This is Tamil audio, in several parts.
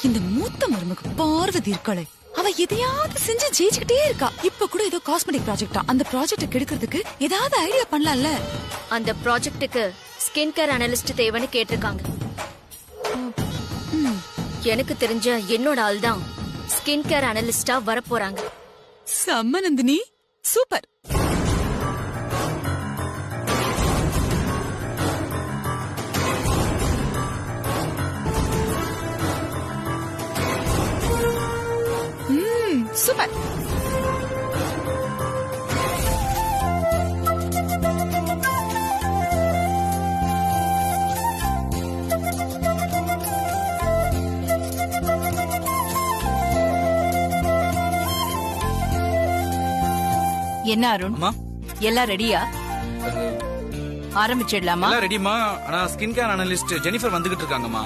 இந்த மூத்த மருமக பார்வதி இருக்காளே, அவ எதையாவது செஞ்சு ஜெயிச்சுக்கிட்டே இருக்கா. இப்ப கூட ஏதோ காஸ்மெட்டிக் ப்ராஜெக்டா, அந்த ப்ராஜெக்ட் கெடுக்கிறதுக்கு ஏதாவது ஐடியா பண்ணலாம்ல. அந்த ப்ராஜெக்ட்டுக்கு ஸ்கின் கேர் அனலிஸ்ட் தேவைன்னு கேட்டிருக்காங்க. எனக்கு தெரிஞ்ச என்னோட ஆள் தான் ஸ்கின் கேர் அனலிஸ்டா வரப்போறாங்க. செம்ம நந்தினி, சூப்பர். சூப்பர். என்ன அருண், எல்லாம் ரெடியா? ஆரம்பிச்சிடலாமா? ரெடிமா. ஆனா ஸ்கின் கேர் அனலிஸ்ட் ஜெனிஃபர் வந்துகிட்டு இருக்காங்கம்மா.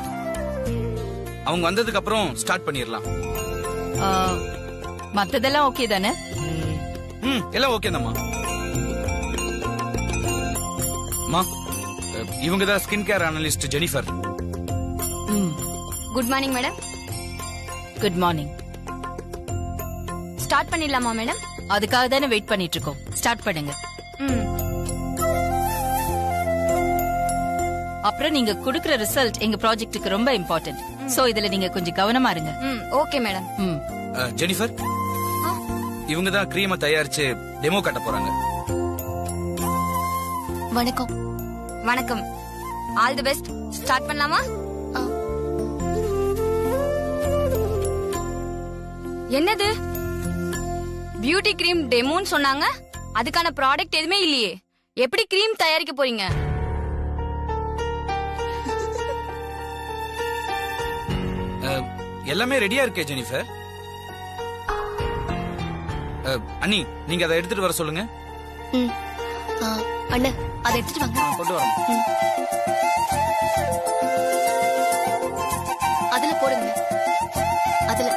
அவங்க வந்ததுக்கு அப்புறம் ஸ்டார்ட் பண்ணிரலாம். மத்ததெல்லாம் ஓகே தானே? எல்லாம் ஓகே தான்மா. அம்மா, இவங்க தான் skin care analyst Jennifer. Good morning madam. Good morning. Start பண்ணிடலாமா மேடம்? அதுக்காக தானே வெயிட் பண்ணிட்டு இருக்கோம். ஸ்டார்ட் பண்ணுங்க. அப்புறம் நீங்க குடுக்குற ரிசல்ட் எங்க ப்ராஜெக்ட்டுக்கு ரொம்ப இம்பார்ட்டன்ட். சோ இதுல நீங்க கொஞ்சம் கவனமா இருங்க. Okay madam. ஜெனிஃபர், இவங்க தான் கிரீமை தயாரிச்சு டெமோ காட்ட போறாங்க. வணக்கம். வணக்கம். All the best. ஸ்டார்ட் பண்ணலாமா? என்னது பியூட்டி கிரீம் டெமோன்னு சொன்னாங்க, அதுக்கான ப்ராடக்ட் எதுவுமே இல்லையே. எப்படி கிரீம் தயாரிக்க போறீங்க? எல்லாமே ரெடியா இருக்கே ஜெனிஃபர். அண்ணி, நீங்க அதை எடுத்துட்டு வர சொல்லுங்க. அண்ணா, அதை எடுத்துட்டு வாங்க. கொண்டு வரோம். அதுல போடுங்க. அதுல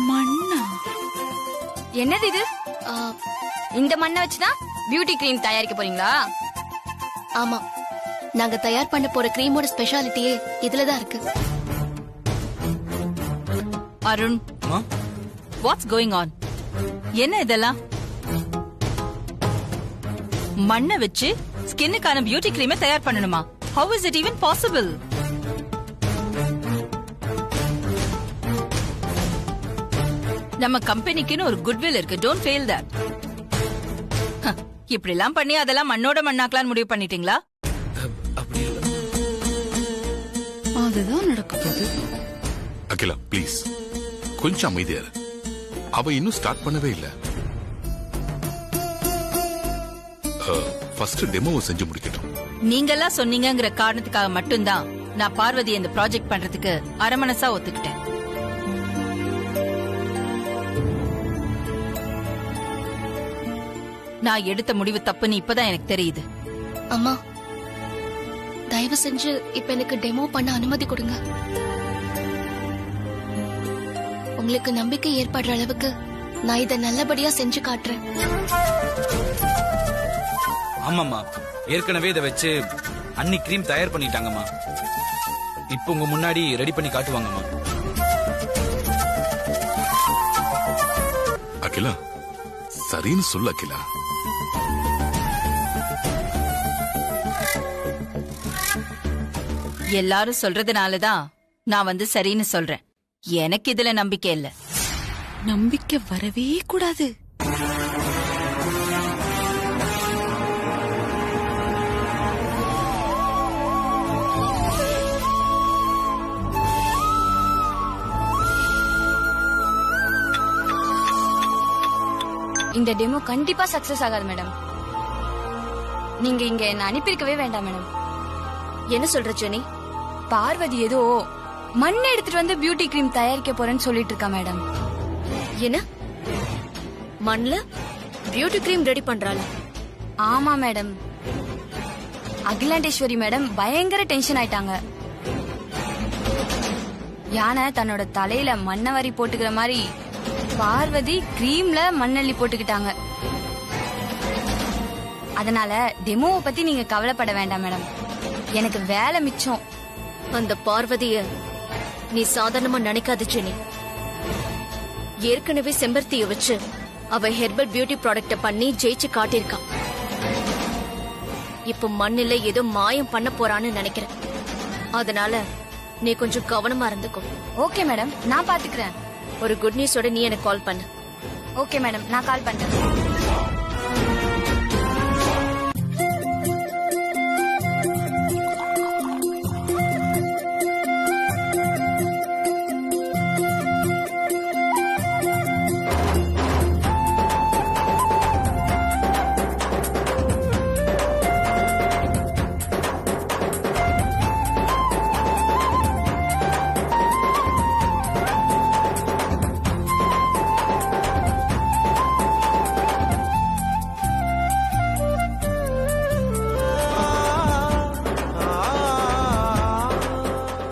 மண்ணா? என்னது இது? இந்த மண்ணை வச்சுதான் பியூட்டி கிரீம் தயாரிக்க போறீங்களா? ஆமா, நாங்க தயார் பண்ண போற கிரீமோட ஸ்பெஷாலிட்டியே இதுலதான் இருக்கு. Arun, what's going on? என்ன இதெல்லாம்? மண்ணை வச்சு ஸ்கின்னுக்கான பியூட்டி கிரீமை தயார் பண்ணணுமா? How is it even possible? நம்ம கம்பெனிக்குன்னு ஒரு குட்வில் இருக்கு. Don't fail that. இப்படி எல்லாம் பண்ணி அதெல்லாம் மண்ணோட மண்ணாக்கலான்னு முடிவு பண்ணிட்டீங்களா? அதுதான் நடக்க போகுது. அகிலா, ப்ளீஸ் கொஞ்சம் அமைதியா இரு. அவ இன்னும் ஸ்டார்ட் பண்ணவே இல்ல. ஃபர்ஸ்ட் டெமோவை செஞ்சு முடிக்கட்டும். நீங்கெல்லாம் சொன்னீங்கங்கிற காரணத்துக்காக மட்டும்தான் நான் பார்வதி இந்த ப்ராஜெக்ட் பண்றதுக்கு அரமனசா ஒத்துக்கிட்டேன். நான் எடுத்த முடிவு தப்புன்னு இப்பதான் எனக்கு தெரியுது. அம்மா, தயவு செஞ்சு இப்ப எனக்கு டெமோ பண்ண அனுமதி கொடுங்க. உங்களுக்கு நம்பிக்கை ஏற்படுற அளவுக்கு நான் இதை நல்லபடியா செஞ்சு காட்டுறேன். ஆமாம்மா, ஏற்கனவே இதை வச்சு அன்னி கிரீம் தயார் பண்ணிட்டாங்கம்மா. இப்போ உங்க முன்னாடி ரெடி பண்ணி காட்டுவாங்கம்மா. அகிலா, சரின்னு சொல்லு அகிலா. எல்லாரும் சொல்றதுனாலதான் நான் வந்து சரின்னு சொல்றேன். எனக்கு இதுல நம்பிக்கை இல்ல. நம்பிக்கை வரவே கூடாது. இந்த டெமோ கண்டிப்பா சக்சஸ் ஆகாது மேடம். நீங்க இங்க என்ன அனுப்பியிருக்கவே வேண்டாம் மேடம். என்ன சொல்ற ஜெனி? பார்வதி ஏதோ மண்ணை எடுத்துட்டு வந்து பியூட்டி கிரீம் தயாரிக்க போறேன்னு சொல்லிட்டு இருக்கா மேடம். என்ன மண்ல பியூட்டி கிரீம் ரெடி பண்றாளா? ஆமா மேடம். அகிலாண்டேஸ்வரி மேடம் பயங்கர டென்ஷன் ஆயிட்டாங்க. யானை தன்னோட தலையில மண்ணவாரி போட்டுக்கிற மாதிரி பார்வதி கிரீம்ல மண்ணள்ளி போட்டுக்கிட்டாங்க. அதனால டெமோவை பத்தி நீங்க கவலைப்பட வேண்டாம் மேடம். எனக்கு வேலை மிச்சம். அந்த பார்வதிய நீ சாதாரணமா நினைக்காத ஜெனி. ஏற்கனவே செம்பருத்திய வச்சு அவ ஹெர்பல் பியூட்டி ப்ராடக்ட பண்ணி ஜெயிச்சு காட்டியிருக்கான். இப்ப மண்ணில ஏதோ மாயம் பண்ண போறான்னு நினைக்கிறேன். அதனால நீ கொஞ்சம் கவனமா இருந்துக்கோ. ஓகே மேடம், நான் பாத்துக்கிறேன். ஒரு குட் நியூஸோட நீ எனக்கு கால் பண்ணு. ஓகே மேடம், நான் கால் பண்றேன்.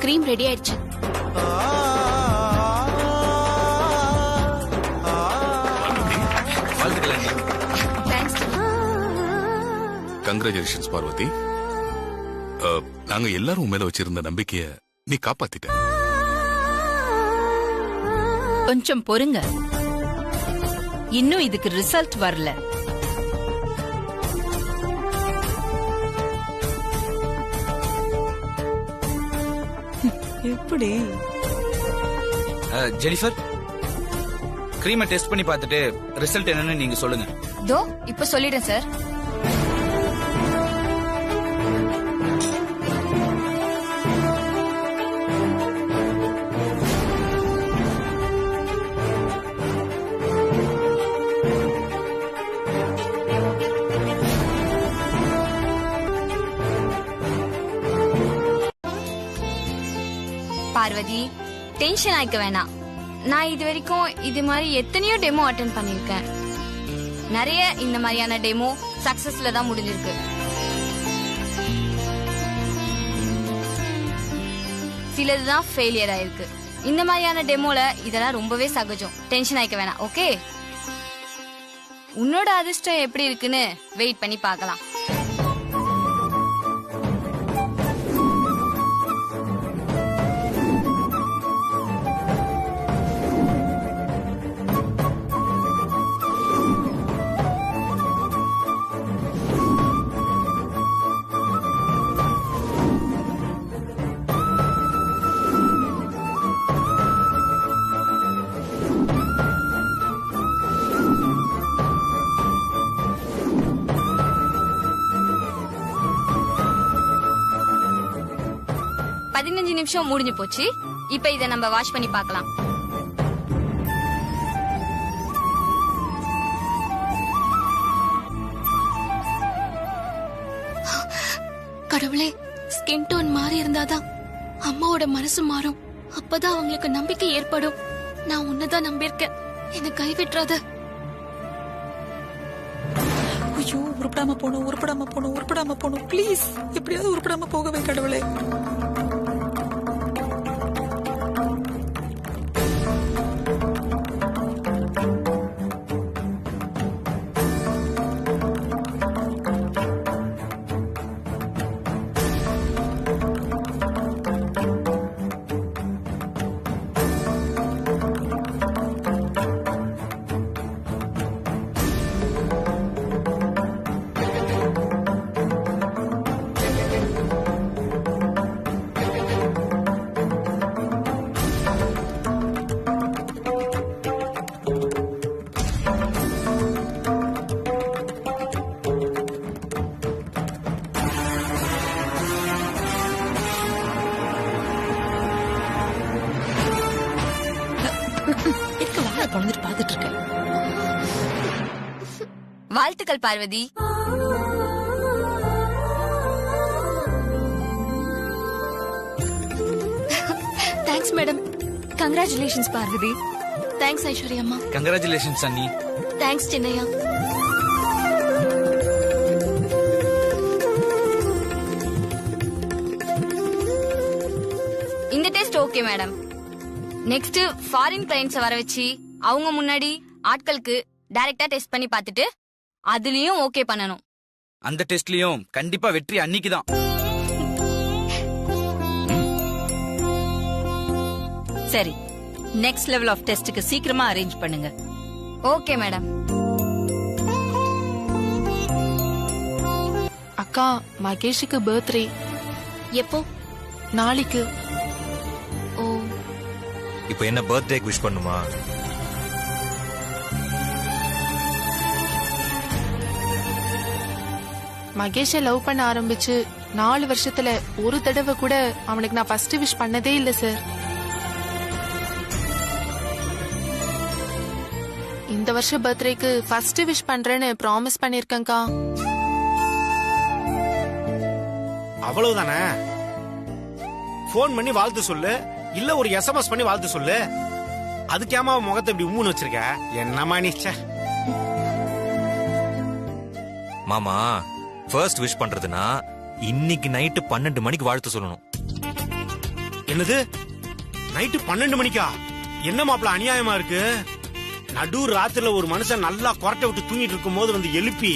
கிரீம் ரெடி ஆயிடுச்சு. கங்க்ராச்சுலேஷன்ஸ் பார்வதி. நாங்க எல்லாரும் உன் மேல வச்சிருந்த நம்பிக்கைய நீ காப்பாத்திட்ட. கொஞ்சம் பொறுங்க, இன்னும் இதுக்கு ரிசல்ட் வரல. எப்படி ஜெனிஃபர், கிரீமை டெஸ்ட் பண்ணி பார்த்துட்டு ரிசல்ட் என்னன்னு நீங்க சொல்லுங்க. தோ இப்ப சொல்லிடுறேன் சார். பார்வதி, டென்ஷன் ஆயிக்க வேணாம். நான் இது வரைக்கும் இது மாதிரி எத்தனையோ டெமோ அட்டென்ட் பண்ணிருக்கேன். நிறைய இந்த மாதிரியான டெமோ சக்சஸ்ல தான் முடிஞ்சிருக்கு. சிலதுதான் ஃபெயிலியர் ஆயிருக்கு. இந்த மாதிரியான டெமோல இதெல்லாம் ரொம்பவே சகஜம். டென்ஷன் ஆயிக்க வேணாம். ஓகே, உன்னோட அதிர்ஷ்டம் எப்படி இருக்குன்னு வெயிட் பண்ணி பார்க்கலாம். நிமிஷம் முடிஞ்சு போச்சு. இப்ப இத நம்ம வாஷ் பண்ணி பார்க்கலாம். கடவுளே, ஸ்கின் டோன் மாறி இருந்தாதான் அம்மாவோட மனசு மாறும். அப்பதான் அவங்களுக்கு நம்பிக்கை ஏற்படும். நான் உன்னதான் நம்பியிருக்கேன், என்ன கைவிட்டுறாத. ஐயோ, உருப்படாம போணும் ப்ளீஸ். எப்படியாவது உருப்படாம போகவே கடவுளே. பாத்துட்டு இருக்கேன். வாழ்த்துக்கள் Parvathi. Thanks madam. Congratulations Parvathi. Thanks Aishwarya அம்மா. கங்க்ராச்சுலேஷன்ஸ் அண்ணி. தேங்க்ஸ் சின்னையா. இந்த test okay madam. Next foreign clients வர வச்சு அவங்க முன்னாடி ஆட்களுக்கு டைரக்டா டெஸ்ட் பண்ணி பார்த்துட்டு அதுலயும் ஓகே பண்ணணும். அந்த டெஸ்ட்லயும் கண்டிப்பா வெற்றி அன்னிக்கு தான். சரி, நெக்ஸ்ட் லெவல் ஆஃப் டெஸ்டுக்கு சீக்கிரமா அரேஞ்ச் பண்ணுங்க. Okay madam. அக்கா, மகேஷுக்கு பர்த்டே. எப்போ? நாளைக்கு. ஓ, இப்போ என்ன பர்த்டேக்கு விஷ் பண்ணுமா? மகேஷ லவ் பண்ண ஆரம்பிச்சு 4 வருஷத்துல ஒரு தடவை கூட அவனுக்கு நான் ஃபர்ஸ்ட் விஷ் பண்ணதே இல்ல சார். இந்த வருஷம் பர்த்டேக்கு ஃபர்ஸ்ட் விஷ் பண்றேன்னு ப்ராமிஸ் பண்ணிருக்கேன்க்கா. அவ்வளவுதானே? போன் பண்ணி வாழ்த்து சொல்லு, இல்ல ஒரு SMS பண்ணி வாழ்த்து சொல்லு. அதுக்கேமா முகத்தை இப்படி உம்முன்னு வச்சிருக்க? என்னமா நீ? மாமா, ஃபர்ஸ்ட் விஷ் பண்றதுனா இன்னைக்கு நைட்டு 12 மணிக்கு வாழ்த்து சொல்லணும். என்னது? நைட்டு 12 மணிக்கா? என்ன மாப்பிள அநியாயமா இருக்கு? நடு ராத்திரில ஒரு மனுஷன் நல்லா கொரட்டை விட்டு தூங்கிட்டு இருக்கும் போது வந்து எழுப்பி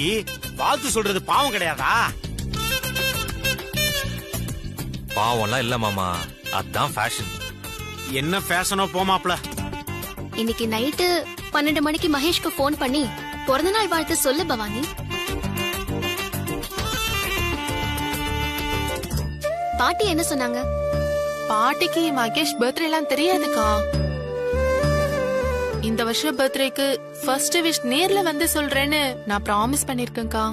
வாழ்த்து சொல்றது பாவம் கிடையாதா? பாவம்லாம் இல்ல மாமா, அதான் ஃபேஷன். என்ன ஃபேஷனோ போ மாப்பிள. இன்னைக்கு நைட்டு 12 மணிக்கு மகேஷ்க்கு போன் பண்ணி பிறந்த நாள் வாழ்த்து சொல்லு பவானி. பாட்டி என்ன சொன்னாங்க? பாட்டிக்கு மகேஷ் பர்த்டே எல்லாம் தெரியாதுக்கா. இந்த வருஷம் பர்த்டேக்கு ஃபர்ஸ்ட் விஷ் நேர்ல வந்து சொல்றேன்னு நான் ப்ராமிஸ் பண்ணிருக்கேன்க்கா.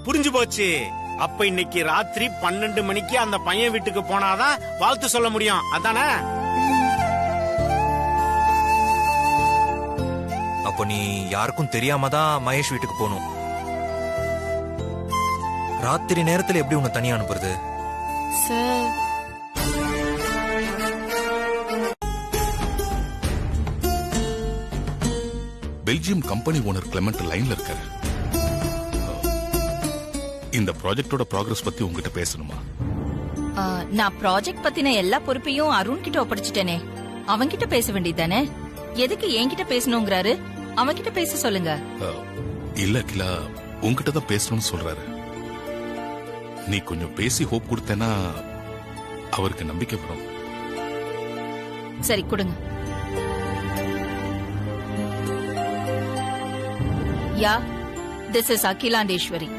புரிஞ்சு போச்சு. அப்ப இன்னைக்கு ராத்திரி 12 மணிக்கு அந்த பையன் வீட்டுக்கு போனாதான் வாழ்த்து சொல்ல முடியும், அதானே? அப்போ நீ யாருக்கும் தெரியாம தான் மகேஷ் வீட்டுக்கு போகணும். ராத்திரி நேரத்துல எப்படி உன்னை தனியா அனுப்புறது? Sir, Belgium company owner Clement லைன்ல இருக்காரு. இந்த ப்ராஜெக்டோட ப்ராக்ரஸ் பத்தி உங்ககிட்ட பேசணுமா? நான் ப்ராஜெக்ட் பத்தின எல்லா பொறுப்பையும் அருண் கிட்ட ஒப்படைச்சிட்டேனே, அவன்கிட்ட பேச வேண்டியதானே? எதுக்கு என்கிட்ட பேசணுங்கிறாரு? அவன்கிட்ட பேச சொல்லுங்க. இல்ல கிலா, உங்ககிட்ட தான் பேசணும்னு சொல்றாரு. நீ கொஞ்சம் பேசி ஹோப் கொடுத்தேன்னா அவருக்கு நம்பிக்கை வரும். சரி, கொடுங்க. யா, this is Akhilandeshwari,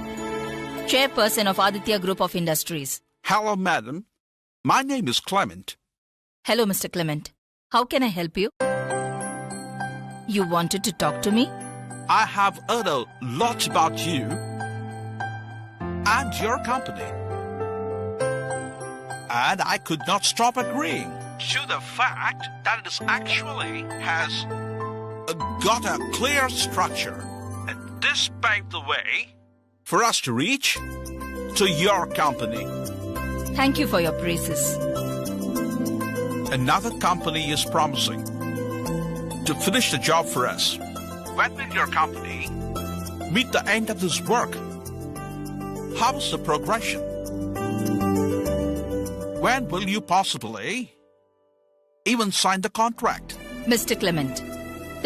chairperson of Aditya Group of Industries. Hello, madam. My name is Clement. Hello, Mr. Clement. How can I help you? You wanted to talk to me? I have heard a lot about you and your company. And I could not stop agreeing to the fact that it actually has got a clear structure. And this paved the way for us to reach to your company. Thank you for your praises. Another company is promising to finish the job for us. When will your company meet the end of this work? How is the progression? When will you possibly even sign the contract? Mr. Clement,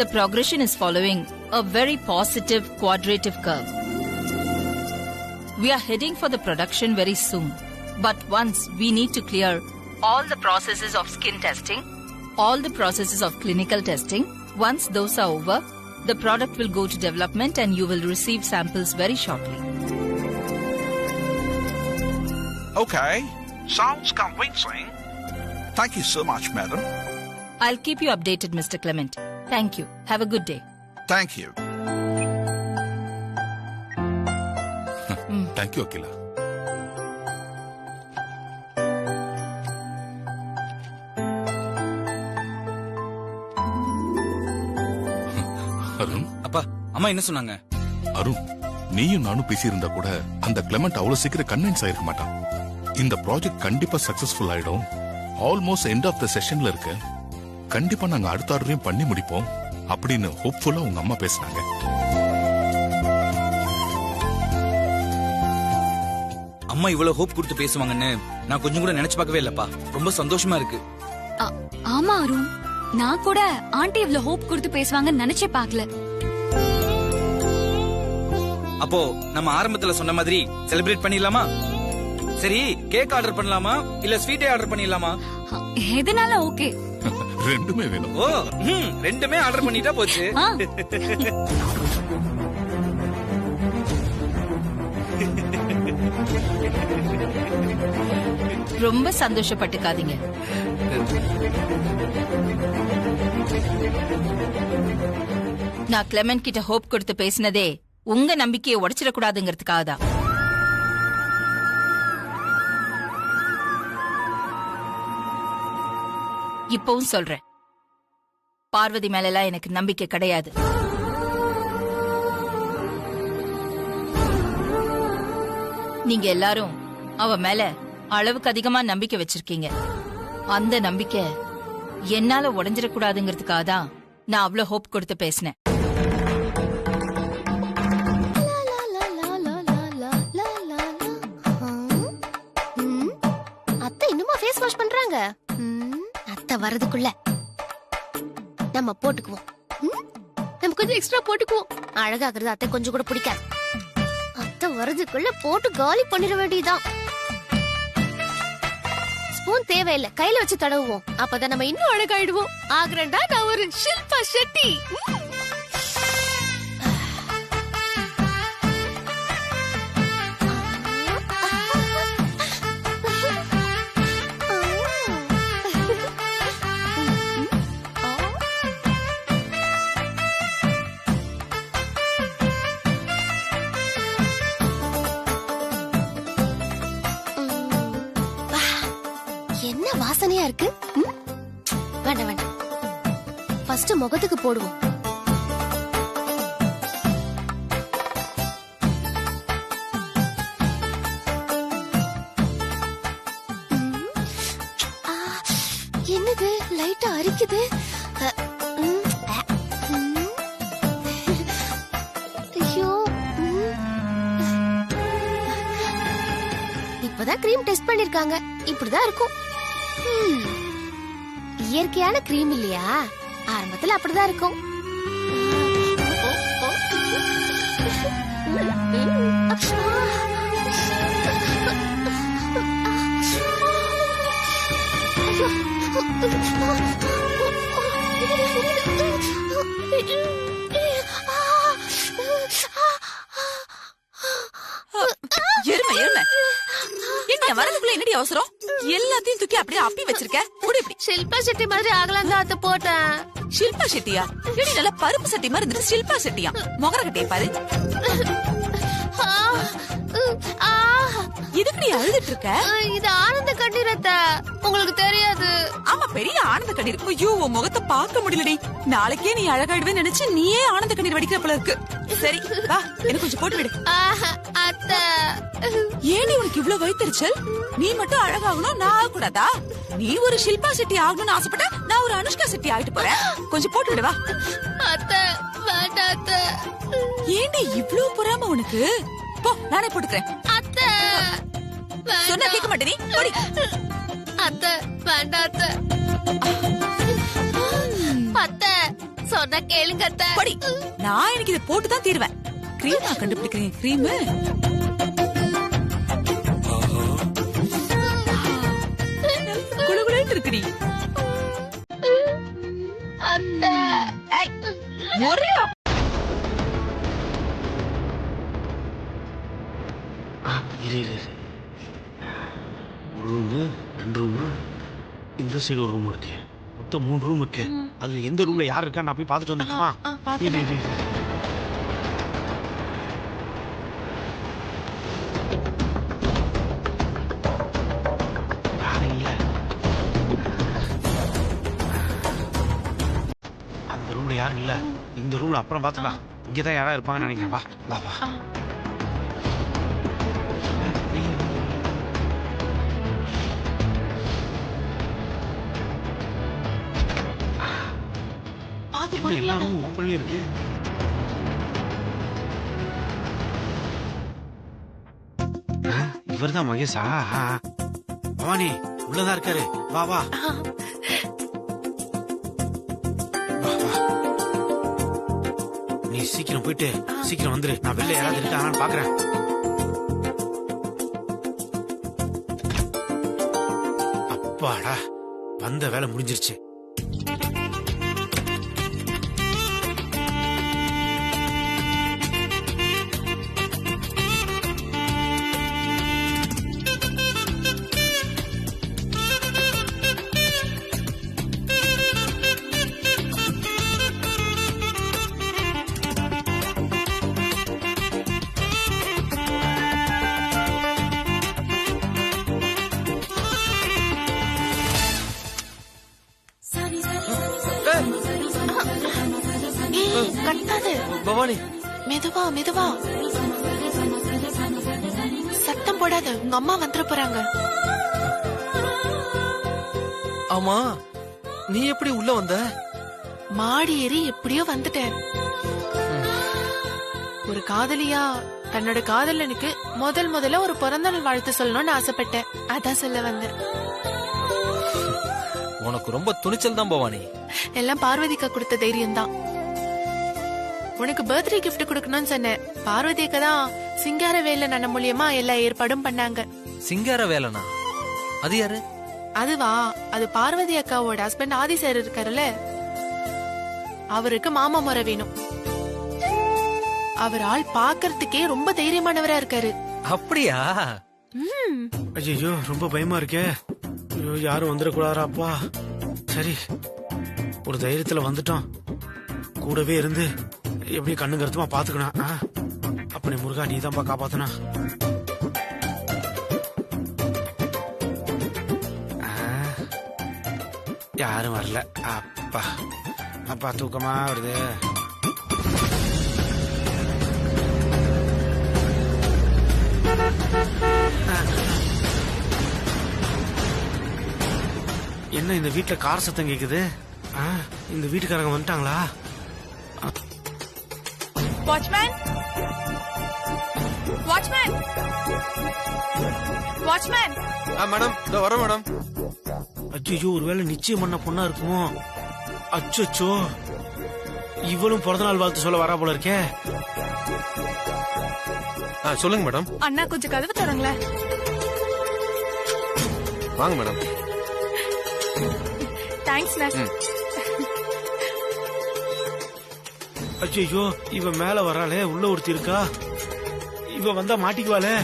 the progression is following a very positive quadrative curve. We are heading for the production very soon. But once we need to clear all the processes of skin testing, all the processes of clinical testing, once those are over, the product will go to development and you will receive samples very shortly. Okay, sounds convincing. Thank you so much, madam. I'll keep you updated, Mr. Clement. Thank you. Have a good day. Thank you. Thank you Akila. Arun, அப்பா, அம்மா என்ன சொன்னாங்க? அருண், நீயும் நானும் பேசியிருந்தா கூட அந்த கிளெமெண்ட் அவ்வளவு சீக்கிரம் கன்வின்ஸ் ஆயிருக்க மாட்டான். இந்த ப்ராஜெக்ட் கண்டிப்பா சக்சஸ்ஃபுல் ஆயிடும். ஆல்மோஸ்ட் எண்ட் ஆஃப் த செஷன்ல இருக்கு. கண்டிப்பா நாங்க அடுத்த ஆர்டரையும் பண்ணி முடிப்போம். அப்படின்னு ஹோப்ஃபுல்லா உங்க அம்மா பேசுனாங்க. அம்மா இவ்வளவு ஹோப் கொடுத்து பேசுவாங்கன்னு நான் கொஞ்சம் கூட நினைச்சு பார்க்கவே இல்லப்பா. ரொம்ப சந்தோஷமா இருக்கு. ஆமா அருண், நான் கூட ஆண்டி இவ்வளவு ஹோப் கொடுத்து பேசுவாங்கன்னு நினைச்சே பார்க்கல. அப்போ நம்ம ஆரம்பத்துல சொன்ன மாதிரி செலிப்ரேட் பண்ணிடலாமா? சரி, கேக் ஆர்டர் பண்ணலாமா இல்ல ஸ்வீட்டே ஆர்டர் பண்ணிடலாமா? எதனால ஓகே. ரெண்டுமே வேணும். ஓ, ரெண்டுமே ஆர்டர் பண்ணிட்டா போச்சு. ரொம்ப சந்தோஷப்பட்டுக்காதீங்க. நான் கிளெமெண்ட் கிட்ட ஹோப் கொடுத்து பேசினதே உங்க நம்பிக்கையை உடைச்சிடக்கூடாதுங்கிறதுக்காக தான். இப்பவும் சொல்றேன், பார்வதி மேலலாம் எனக்கு நம்பிக்கை கிடையாது. நீங்க எல்லாரும் அவ மேல அளவுக்கு அதிகமா நம்பிக்கை வச்சிருக்கீங்க. அந்த நம்பிக்கை என்னால உடைஞ்சிடக்கூடாதுங்கிறதுக்காக தான் நான் அவ்வளவு ஹோப் கொடுத்து பேசினேன். அத்தை இன்னுமா ஃபேஸ் வாஷ் பண்றாங்க? அத்தை வரதுக்குள்ள நம்ம போட்டுக்குவோம். நம்ம கொஞ்சம் எக்ஸ்ட்ரா போட்டுக்குவோம். அழகாகிறது அத்தை கொஞ்சம் கூட பிடிக்காது. அத்தை வரதுக்குள்ள போட்டு காலி பண்ணிட வேண்டியதுதான். ஸ்பூன் தேவையில்லை, கையில வச்சு தடவுவோம். அப்பதான் நம்ம இன்னும் அழகாயிடுவோம். ஆகிறண்டா நான் ஒரு ஷில்பா ஷெட்டி. என்ன வாசனையா இருக்கு? வேண்டாம் வேண்டாம், ஃபர்ஸ்ட் முகத்துக்கு போடுவோம். என்னது லைட்டா அரிக்குது? ஐயோ, இப்பதான் கிரீம் டெஸ்ட் பண்ணிருக்காங்க. இப்படிதான் இருக்கும். இயற்கையான கிரீம் இல்லையா? ஆரம்பத்துல அப்படிதான் இருக்கும். எருமை எருமை, என்ன வரதுக்குள்ள என்னடி அவசரம்? எல்லாத்தையும் தூக்கி அப்படியே அப்பி வச்சிருக்க. கூட இப்படி ஷில்பா ஷெட்டி மாதிரி ஆகலாம் தான் அத்தை போட்டேன். ஷில்பா ஷெட்டியா? எடி நல்ல பருப்பு சட்டி மாதிரி இருந்துட்டு ஷில்பா ஷெட்டியா? முகர கட்டிய பாரு. எதுக்குடி அழுதுட்டு இருக்க? இது ஆனந்த கண்ணீர் அத்தை, உங்களுக்கு தெரியாது. ஆமா, பெரிய ஆனந்த கண்ணீர். ஐயோ, உன் முகத்தை பார்க்க முடியலடி. நாளைக்கே நீ அழகாயிடுவே நினைச்சு நீயே ஆனந்த கண்ணீர் வடிக்கிற போல இருக்கு. சரி வா, எனக்கு கொஞ்சம் போட்டு விடு. அத்தை, ஏடி உனக்கு இவ்ளோ வயித்தெரிச்சல்? நீ மட்டும் அழகாகணும், நான் ஆகக்கூடாதா? நீ ஒரு ஷில்பா செட்டி ஆகணும்னு ஆசைப்பட்ட, நான் ஒரு அனுஷ்கா செட்டி ஆகிட்டு போறேன். கொஞ்சம் போட்டு விடுவா. அத்தை வேண்டாம் அத்தை. ஏண்டி இவ்ளோ பொறாம உனக்கு? போ, நானே போட்டுக்கிறேன். அத்தை சொன்னா கேட்க மாட்டேனி. போடி. அத்தை வேண்டாம் அத்தை. அத்தை சொன்னா கேளுங்க அத்தை. போடி. நான் எனக்கு இதை போட்டு தான் தீருவேன். கிரீம் நான் கண்டுபிடிக்கிறேன். கிரீம் குளுகுளுன்னு இருக்குடி. அத்தை ஒரே ஒரு ரூமு, 2 ரூமு, இந்த சைடு ஒரு ரூம் இருக்கு. மொத்தம் 3 ரூம் இருக்கு. அதுல எந்த ரூம்ல யார் இருக்கா நான் போய் பார்த்துட்டு வந்துட்டுமா? யாரும் இல்ல. அந்த ரூம்ல யாரும் இல்ல. இந்த ரூம்ல அப்புறம் பார்த்துக்கலாம். இங்கதான் யாரா இருப்பாங்கன்னு நினைக்கிறேன். வா வா வா. எல்லாரும் ஓப்பன்ல இருக்கு. இவர்தான் மகேஷா? பவானி உள்ளதான் இருக்காரு. வா வா நீ சீக்கிரம் போயிட்டு சீக்கிரம் வந்துரு. நான் வெளில யாராவது இருக்காங்கன்னு பாக்குறேன். அப்பாடா வந்த வேலை முடிஞ்சிருச்சு. பவானி மெதுவா மெதுவா, சத்தம் போடாத, உங்க அம்மா வந்துட போறாங்க. ஆமா நீ எப்படி உள்ள வந்த? மாடி ஏறி எப்படியோ வந்துட்டேன். ஒரு காதலியா தன்னோட காதலனுக்கு முதல்ல ஒரு பிறந்தநாள் வாழ்த்து சொல்லணும்னு ஆசைப்பட்டேன். அதான் சொல்ல வந்தேன். உனக்கு ரொம்ப துணிச்சல் தான் பவானி. எல்லாம் பார்வதிக்கா கொடுத்த தைரியம் தான். உனக்கு பர்த்டே கிஃப்ட் கொடுக்கணும்னு சொன்னேன். பார்வதி அக்கா தான் சிங்கார வேலை நன்ன மூலியமா எல்லா ஏற்பாடும் பண்ணாங்க. சிங்கார வேலைனா அது யாரு? அதுவா, அது பார்வதி அக்காவோட ஹஸ்பண்ட் ஆதி சார் இருக்காருல்ல, அவருக்கு மாமா முறை வேணும். அவர் ஆள் பாக்குறதுக்கே ரொம்ப தைரியமானவரா இருக்காரு. அப்படியா? ஐயோ ரொம்ப பயமா இருக்கே. ஐயோ யாரும் வந்துடக்கூடாதாப்பா. சரி ஒரு தைரியத்துல வந்துட்டோம். கூடவே இருந்து எப்படி கண்ணு கருத்துமா பாத்துக்கணும். அப்படி முருகா நீ தான்ப்பா காப்பாத்தணும். யாரும் வரல. அப்பா அப்பா தூக்கமா வருது. என்ன இந்த வீட்டுல கார் சத்தம் கேக்குது? இந்த வீட்டுக்காரங்க வந்துட்டாங்களா? Watchman, watchman, watchman. மேடம் இதோ வரேன் மேடம். அச்சோ ஒருவேளை நிச்சயம் பண்ண பொண்ணா இருக்குமோ? அச்சோ இவளும் பிறந்த நாள் வாழ்த்து சொல்ல வரா போல இருக்கே. சொல்லுங்க மேடம். அண்ணா கொஞ்சம் கதவு தரங்களேன். வாங்க மேடம். தேங்க்ஸ். அச்சோ இவ மேல வராளே, உள்ள ஒருத்தி இருக்கா. இவ வந்தா மாட்டிக்குவாளே.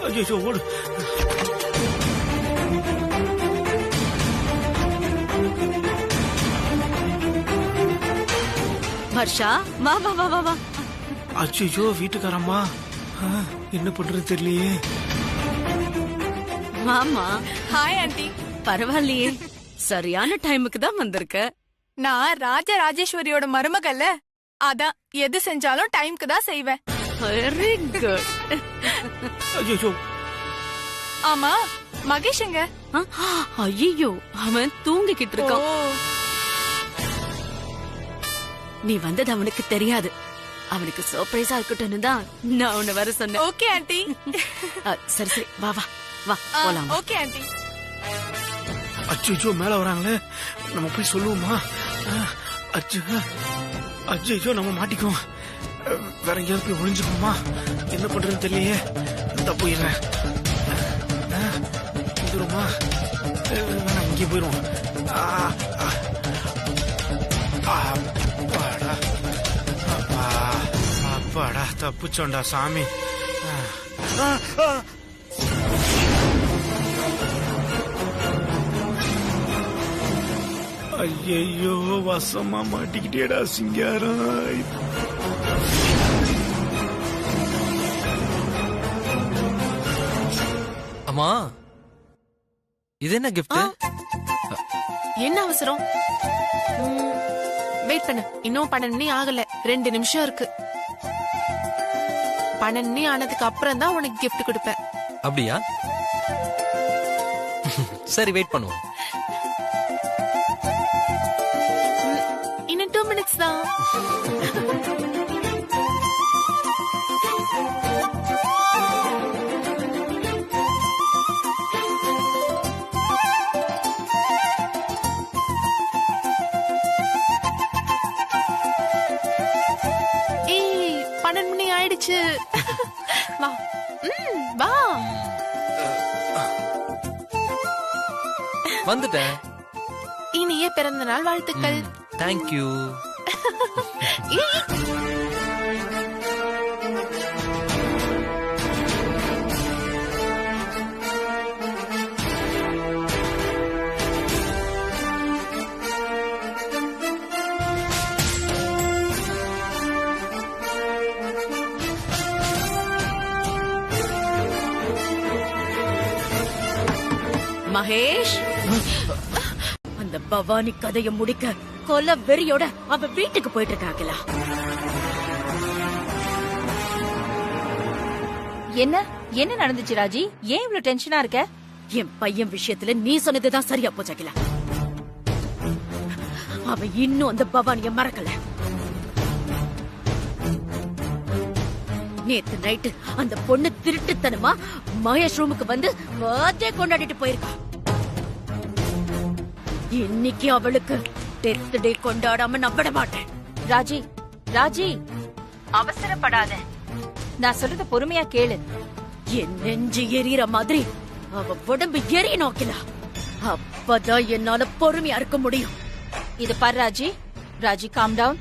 அச்சோ ஓடு. ஹர்ஷா வா வா வா வா வா. அச்சோ வீட்டுக்காரம்மா, என்ன பண்றது தெரியலையே. மாமா ஹாய் ஆண்டி. பரவாயில்லையே, சரியான டைமுக்கு தான் வந்திருக்க. நான் ராஜராஜேஸ்வரியோட மருமகல்ல, அதான் எது செஞ்சாலும் டைம்க்கு தான் செய்வேன். Very good. அச்சோ ஆமா மகேஷ் எங்க? ஐயோ அவன் தூங்கிக்கிட்டு இருக்கான். நீ வந்தது அவனுக்கு தெரியாது. அவனுக்கு சர்ப்ரைஸா இருக்கட்டும்னு தான் நான் உன்னை வர சொன்னேன். Okay aunty. சரி சரி வா வா வா போலாம். Okay aunty. அச்சோ மேல வராங்களே, நம்ம போய் சொல்லுவோமா? அச்சோ நம்ம மாட்டிக்குவோம். வேற எங்கேயாவது போய் ஒளிஞ்சுக்கோமா? என்ன பண்றதுன்னு தெரியலையே. போயிடுறேன். வந்துருமா? இங்கே போயிடுவோம். அப்பாடா அப்பாடா தப்புச்சோண்டா சாமி. ஐயோ வசமா மாட்டிக்கிட்டேடா சிங்காரம். அம்மா இது என்ன கிஃப்ட்? என்ன அவசரம்? வெயிட் பண்ணு, இன்னும் 12 மணி ஆகல. 2 நிமிஷம் இருக்கு. 12 மணி ஆனதுக்கு அப்புறம் தான் உனக்கு கிஃப்ட் கொடுப்பேன். அப்படியா? சரி வெயிட் பண்ணுவோம். ஏய் 12 மணி ஆயிடுச்சு. வா. வா. வந்துட்டேன். இனிய பிறந்த நாள் வாழ்த்துக்கள். தேங்க்யூ. மகேஷ், அந்த பவானி கதைய முடிக்க கொலை வெறியோட அவ வீட்டுக்கு போயிட்டு இருக்காங்களா? என்ன என்ன நடந்துச்சு ராஜி? ஏன் இவ்வளவு டென்ஷனா இருக்க? என் பையன் விஷயத்துல நீ சொன்னதுதான் சரியா போச்சாக்கல. அவ இன்னும் அந்த பவானிய மறக்கல. நேத்து நைட்டு அந்த பொண்ணு திருட்டுத்தனமா மகேஷ் ரூமுக்கு வந்து பர்த்டே கொண்டாடிட்டு போயிருக்கா. இன்னைக்கு அவளுக்கு டெத் டே கொண்டாடாம நான் விட மாட்டேன். ராஜி, ராஜி, அவசரப்படாத. நான் சொல்றத பொறுமையா கேளு. என் நெஞ்சு எரியற மாதிரி அவ உடம்பு எரிய நோக்கல. அப்பதான் என்னால பொறுமையா இருக்க முடியும். இது பாரு ராஜி, ராஜி காம் டவுன்.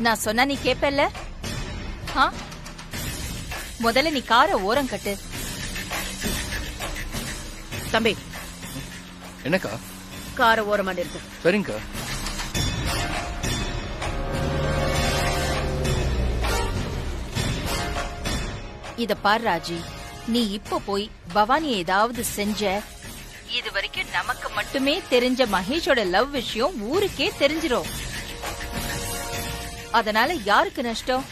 நான் சொன்னா நீ கேப்பல்ல? முதல்ல நீ காரை ஓரம் கட்டு. தம்பி, என்னக்கா? காரை ஓரமா நிறுத்து. சரிங்கக்கா. இத பாரு ராஜி, நீ இப்ப போய் பவானி ஏதாவது செஞ்ச, இது வரைக்கும் நமக்கு மட்டுமே தெரிஞ்ச மகேஷோட லவ் விஷயம் ஊருக்கே தெரிஞ்சிரும். அதனால யாருக்கு நஷ்டம்?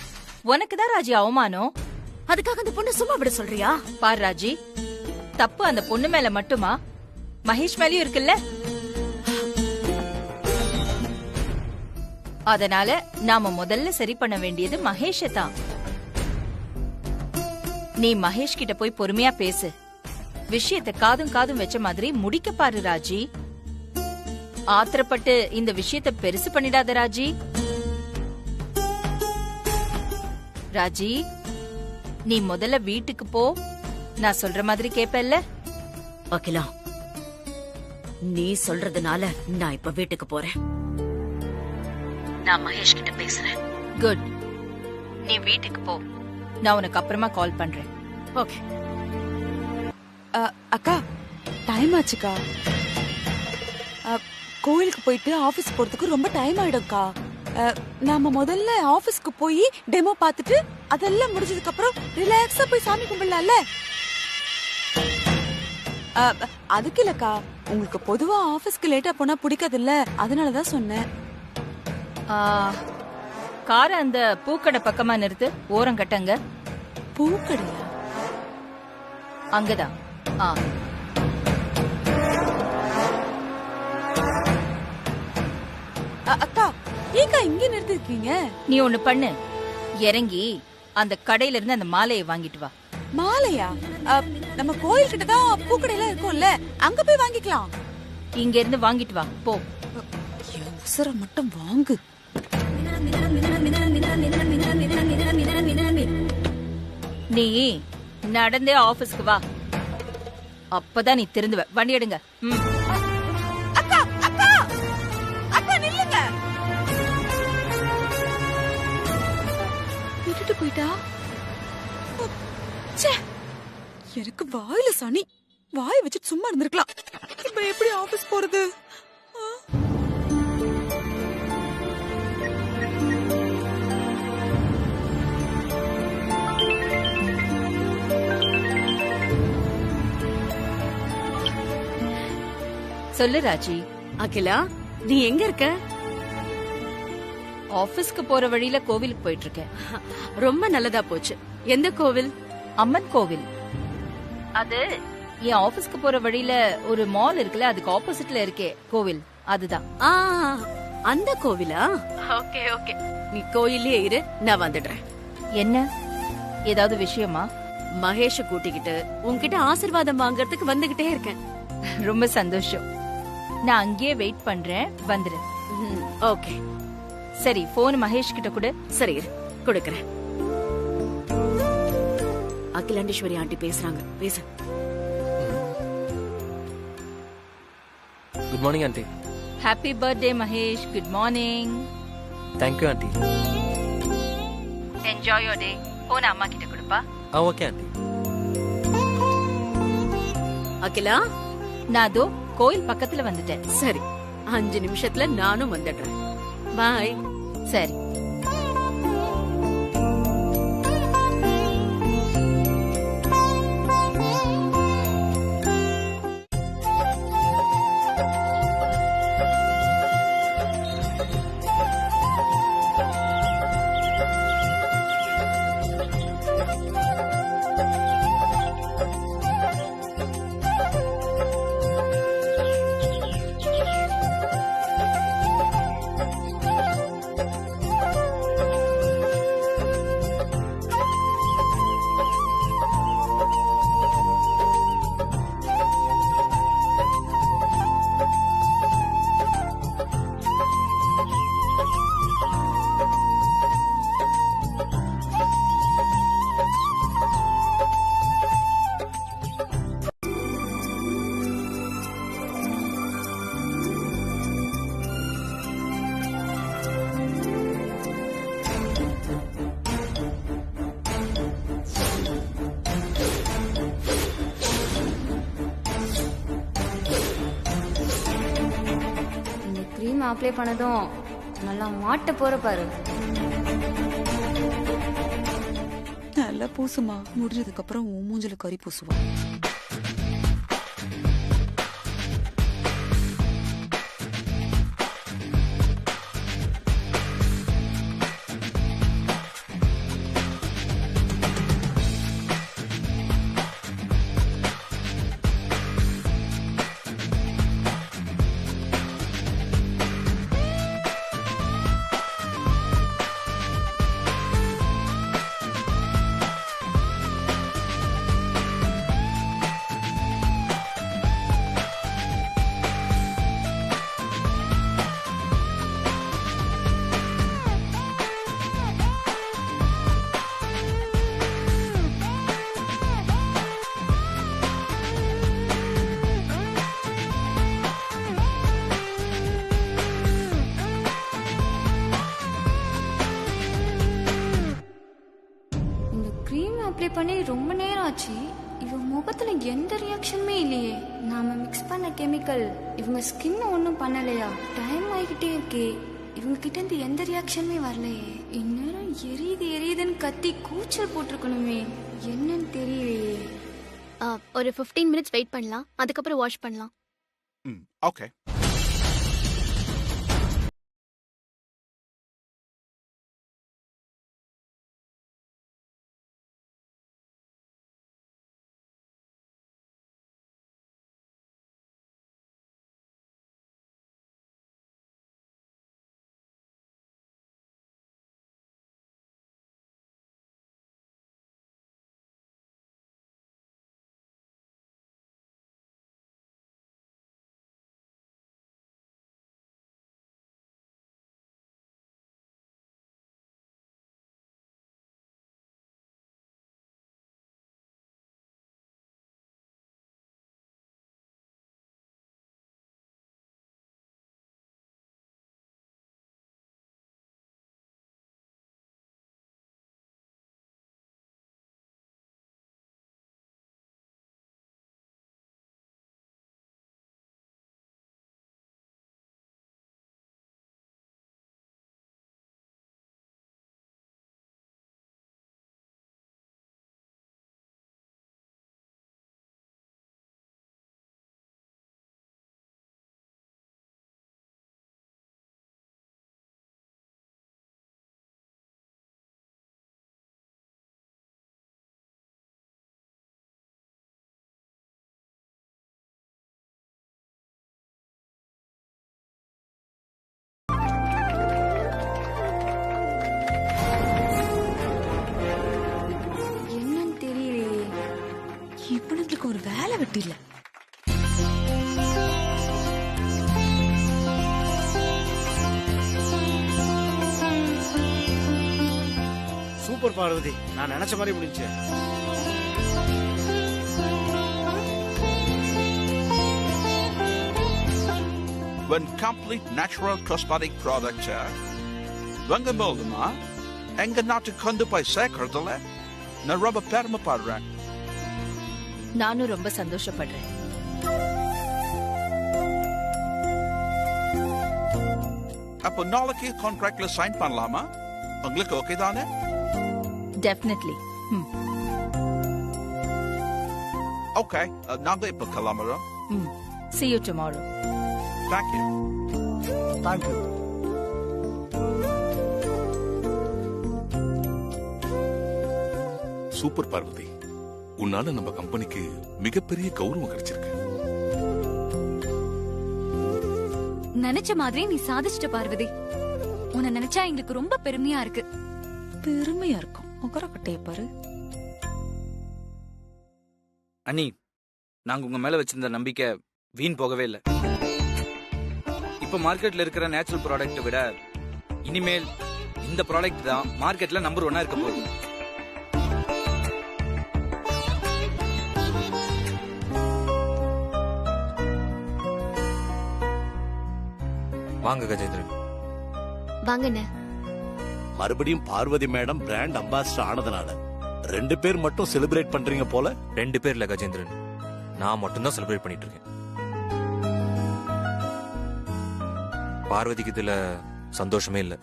உனக்குதான் ராஜி அவமானம். அதுக்காக அந்த பொண்ணு சும்மா விட சொல்றியா? பாரு ராஜி, தப்பு அந்த பொண்ணு மேல மட்டுமா, மகேஷ் மேலயும் இருக்குல்ல. அதனால நாம முதல்ல சரி பண்ண வேண்டியது மகேஷ தான். நீ மகேஷ் கிட்ட போய் பொறுமையா பேசு. விஷயத்தை காதும் காதும் வச்ச மாதிரி முடிக்க பாரு ராஜி. ஆத்திரப்பட்டு இந்த விஷயத்தை பெருசு பண்ணிடாத ராஜி. ராஜி, நீ முதல்ல வீட்டுக்கு போ. நான் சொல்ற மாதிரி கேப்பல்ல? அகிலா, நீ சொல்றதுனால நான் இப்ப வீட்டுக்கு போறேன். நான் மகேஷ் கிட்ட பேசுறேன். குட். நீ வீட்டுக்கு போ. நான் உனக்கு அப்புறமா கால் பண்றேன். ஓகே. அக்கா, டைம் ஆச்சுக்கா. கோயிலுக்கு போயிட்டு ஆபீஸ் போறதுக்கு ரொம்ப டைம் ஆயிடும்க்கா. நாம முதல்ல ஆபீஸ்க்கு போய் டெமோ பார்த்துட்டு அதெல்லாம் முடிஞ்சதுக்கு அப்புறம் ரிலாக்ஸா போய் சாமி கும்பிடலாம்ல. அதுக்கு இல்லக்கா, உங்களுக்கு பொதுவா ஆபீஸ்க்கு லேட்டா போனா பிடிக்காதுல்ல, அதனாலதான் சொன்னேன். காரை அந்த பூக்கடை பக்கமா நிறுத்து. ஓரம் கட்டங்க. பூக்கடையா? அங்கதான். அக்கா, ஏக்கா இங்க நிறுத்திருக்கீங்க? நீ ஒண்ணு பண்ணு, இறங்கி அந்த கடையில இருந்து அந்த மாலையை வாங்கிட்டு வா. மாலையா? நம்ம கோயில் கிட்ட தான் பூக்கடையில இருக்கும்ல, அங்க போய் வாங்கிக்கலாம். இங்க இருந்து வாங்கிட்டு வா போ. உசர மட்டும் வாங்கு. நீ நடந்தே ஆபீஸ்க்கு வா, அப்பதான் நீ திருந்துவ. வண்டி எடுங்க. அக்கா, அக்கா, அக்கா நில்லுங்க. விட்டுட்டு போயிட்டா? எனக்கு வாயில சனி. வாய் வச்சு சும்மா இருந்திருக்கலாம். இப்ப எப்படி ஆபீஸ் போறது? சொல்லு ராஜி. அகிலா, நீ எங்க இருக்க? ஆபீஸ்க்கு போற வழியில கோவிலுக்கு போயிட்டு இருக்கேன். ரொம்ப நல்லதா போச்சு. எந்த கோவில்? அம்மன் கோவில். அது என் ஆபீஸ்க்கு போற வழியில ஒரு மால் இருக்குல்ல, அதுக்கு ஆப்போசிட்ல இருக்கே கோவில், அதுதான். அந்த கோவிலா? ஓகே ஓகே, நீ கோயிலே இரு, நான் வந்துடுறேன். என்ன, ஏதாவது விஷயமா? மகேஷ கூட்டிக்கிட்டு உன்கிட்ட ஆசீர்வாதம் வாங்கறதுக்கு வந்துகிட்டே இருக்கேன். ரொம்ப சந்தோஷம். நான் அங்கேயே வெயிட் பண்றேன், வந்துரு. ஓகே. சரி, போன் மகேஷ் கிட்ட கொடு. சரி இரு, கொடுக்கறேன். அகிலாண்டேஸ்வரி ஆண்டி பேசுறாங்க, பேசு. Good morning aunty. Happy birthday Mahesh. Good morning. Thank you aunty. Enjoy your day. Phone அம்மா கிட்ட கொடுப்பா. Okay aunty. அகிலா, நான் அதோ கோயில் பக்கத்துல வந்துட்டேன். சரி, 5 நிமிஷத்துல நானும் வந்துடுறேன். பாய். சரி. கிரீம் அப்ளை பண்ணதும் நல்லா மாட்ட போற பாரு. நல்லா பூசுமா, முடிஞ்சதுக்கு அப்புறம் உன் மூஞ்சில கறி பூசுவா. அப்ளை பண்ணி ரொம்ப நேரம் ஆச்சு. இவங்க முகத்துல எந்த ரியாக்ஷனுமே இல்லையே. நாம மிக்ஸ் பண்ண கெமிக்கல் இவங்க ஸ்கின் ஒன்றும் பண்ணலையா? டைம் ஆகிக்கிட்டே இருக்கே, இவங்க கிட்ட இருந்து எந்த ரியாக்ஷனுமே வரலையே. இந்நேரம் எரியுதுன்னு கத்தி கூச்சல் போட்டிருக்கணுமே, என்னன்னு தெரியலையே. ஒரு 15 மினிட்ஸ் வெயிட் பண்ணலாம், அதுக்கப்புறம் வாஷ் பண்ணலாம். Okay. வெட்டில. சூப்பர் பார்வதி, நான் நினைச்ச மாதிரி முடிஞ்சு. When complete natural cosmetic products வாங்க போதுமா எங்க நாட்டு கொண்டு போய் சேர்க்கறதுல நான் ரொம்ப பெருமைப்படுறேன். நானும் ரொம்ப சந்தோஷப்படுறேன். அப்போ நாளைக்கு கான்ட்ராக்ட்ல சைன் பண்ணலாமா? உங்களுக்கு ஓகே தானே? டெஃபினெட்லி. ஓகே, நாங்க இப்ப கிளம்புறோம். See you tomorrow. Thank you. Thank you. Super Parvathi, உன்னால நம்ம கம்பெனிக்கு மிகப்பெரிய கௌரவம் கிடைச்சிருக்கு. நினைச்ச மாதிரி நீ சாதிச்சிட்ட பார்வதி. உன்னை நினைச்சா எங்களுக்கு ரொம்ப பெருமையா இருக்கு. பெருமையா இருக்கும். முகரக்கட்டைய பாரு. அண்ணி, நாங்க உங்க மேல வச்சிருந்த நம்பிக்கை வீண் போகவே இல்லை. இப்ப மார்க்கெட்ல இருக்கிற நேச்சுரல் ப்ராடக்ட்டை விட இனிமேல் இந்த ப்ராடக்ட் தான் மார்க்கெட்ல நம்பர் 1 இருக்க போகுது. வாங்க கஜேந்திரன். வாங்கண்ணே. மறுபடியும் பார்வதி மேடம் பிராண்ட் அம்பாசிடர் ஆனதுனால 2 பேர் மட்டும் செலிப்ரேட் பண்றீங்க போல. 2 பேர் இல்ல கஜேந்திரன், நான் மட்டும்தான் செலிப்ரேட் பண்ணிட்டு இருக்கேன். பார்வதிக்கு இதுல சந்தோஷமே இல்ல.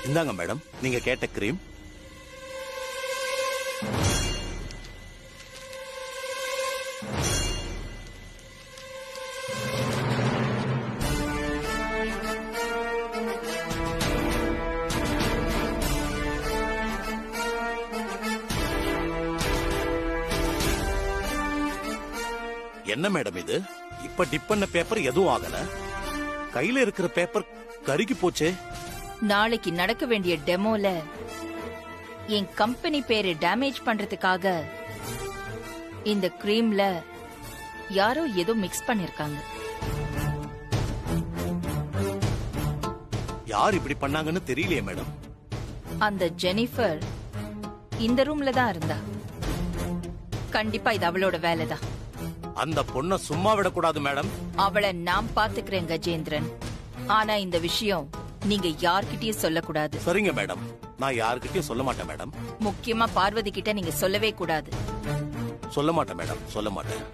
இந்தாங்க மேடம், நீங்க கேட்ட கிரீம். என்ன மேடம் இது? இப்ப டிப் பண்ண பேப்பர் எதுவும் ஆகல. கையில இருக்கிற பேப்பர் கருகி போச்சே. நாளைக்கு நடக்க வேண்டிய டெமோல என் கம்பெனி பேரு டேமேஜ் பண்றதுக்காக இந்த கிரீம்ல யாரோ ஏதோ மிக்ஸ் பண்ணிருக்காங்க. யார் இப்படி பண்ணாங்கன்னு தெரியலையே மேடம். அந்த ஜெனிஃபர் இந்த ரூம்ல தான் இருந்தா. கண்டிப்பா இது அவளோட வேலைதான். அந்த பொண்ண சும்மா விடக்கூடாது மேடம். அவளை நான் பாத்துக்கிறேன் கஜேந்திரன். ஆனா இந்த விஷயம் நீங்க யார்கிட்டயும் சொல்லக்கூடாது. சரிங்க மேடம், நான் யாருக்கிட்டயும் சொல்ல மாட்டேன் மேடம். முக்கியமா பார்வதி கிட்ட நீங்க சொல்லவே கூடாது. சொல்ல மாட்டேன் மேடம், சொல்ல மாட்டேன்.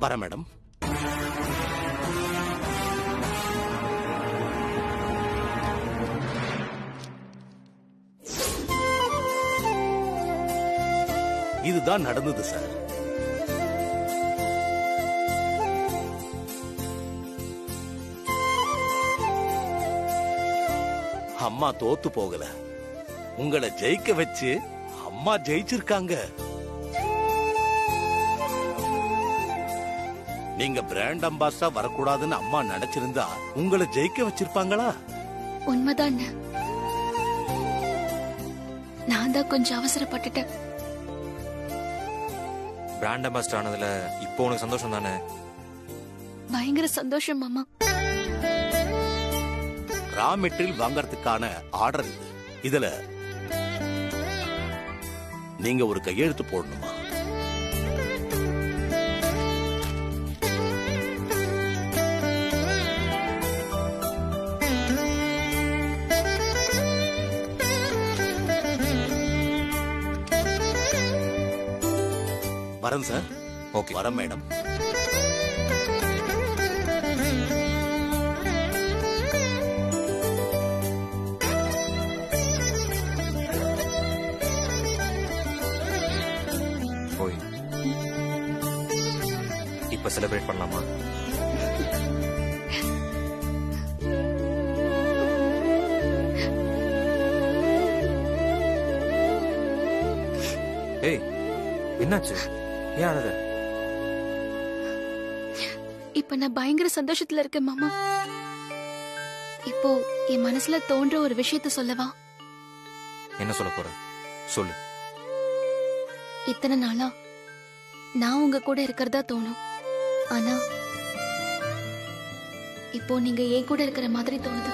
வர மேடம். இதுதான் நடந்தது சார். அம்மா தோத்து போகல, உங்களை ஜெயிக்க வச்சு அம்மா ஜெயிச்சிருக்காங்க. நீங்க பிராண்ட் அம்பாசிடரா வரக்கூடாதுன்னு அம்மா நினைச்சிருந்தா உங்களை ஜெயிக்க வச்சிருப்பாங்களா? உண்மைதான். நான் தான் கொஞ்சம் அவசரப்பட்டுட்டேன். பிராண்ட் அம்பாசிடர் ஆனதுல இப்போ உனக்கு சந்தோஷம் தானே? பயங்கர சந்தோஷம் மாமா. ரா மெட்டீரியல் வாங்கறதுக்கான ஆர்டர் இது. இதுல நீங்க ஒரு கையெழுத்து போடணுமா? வரேன் சார். ஓகே. வரேன் மேடம். போய் இப்ப செலிப்ரேட் பண்ணலாமா? ஏய், என்னாச்சு? ஏன் அழற? இப்ப நான் பயங்கர சந்தோஷத்துல இருக்கேன் மாமா. இப்போ என் மனசுல தோன்ற ஒரு விஷயத்த சொல்லவா? என்ன சொல்ல போற? சொல்லு. இத்தனை நாளா நான் உங்க கூட இருக்கிறதா தோணும். ஆனா இப்போ நீங்க என் கூட இருக்கிற மாதிரி தோணுது.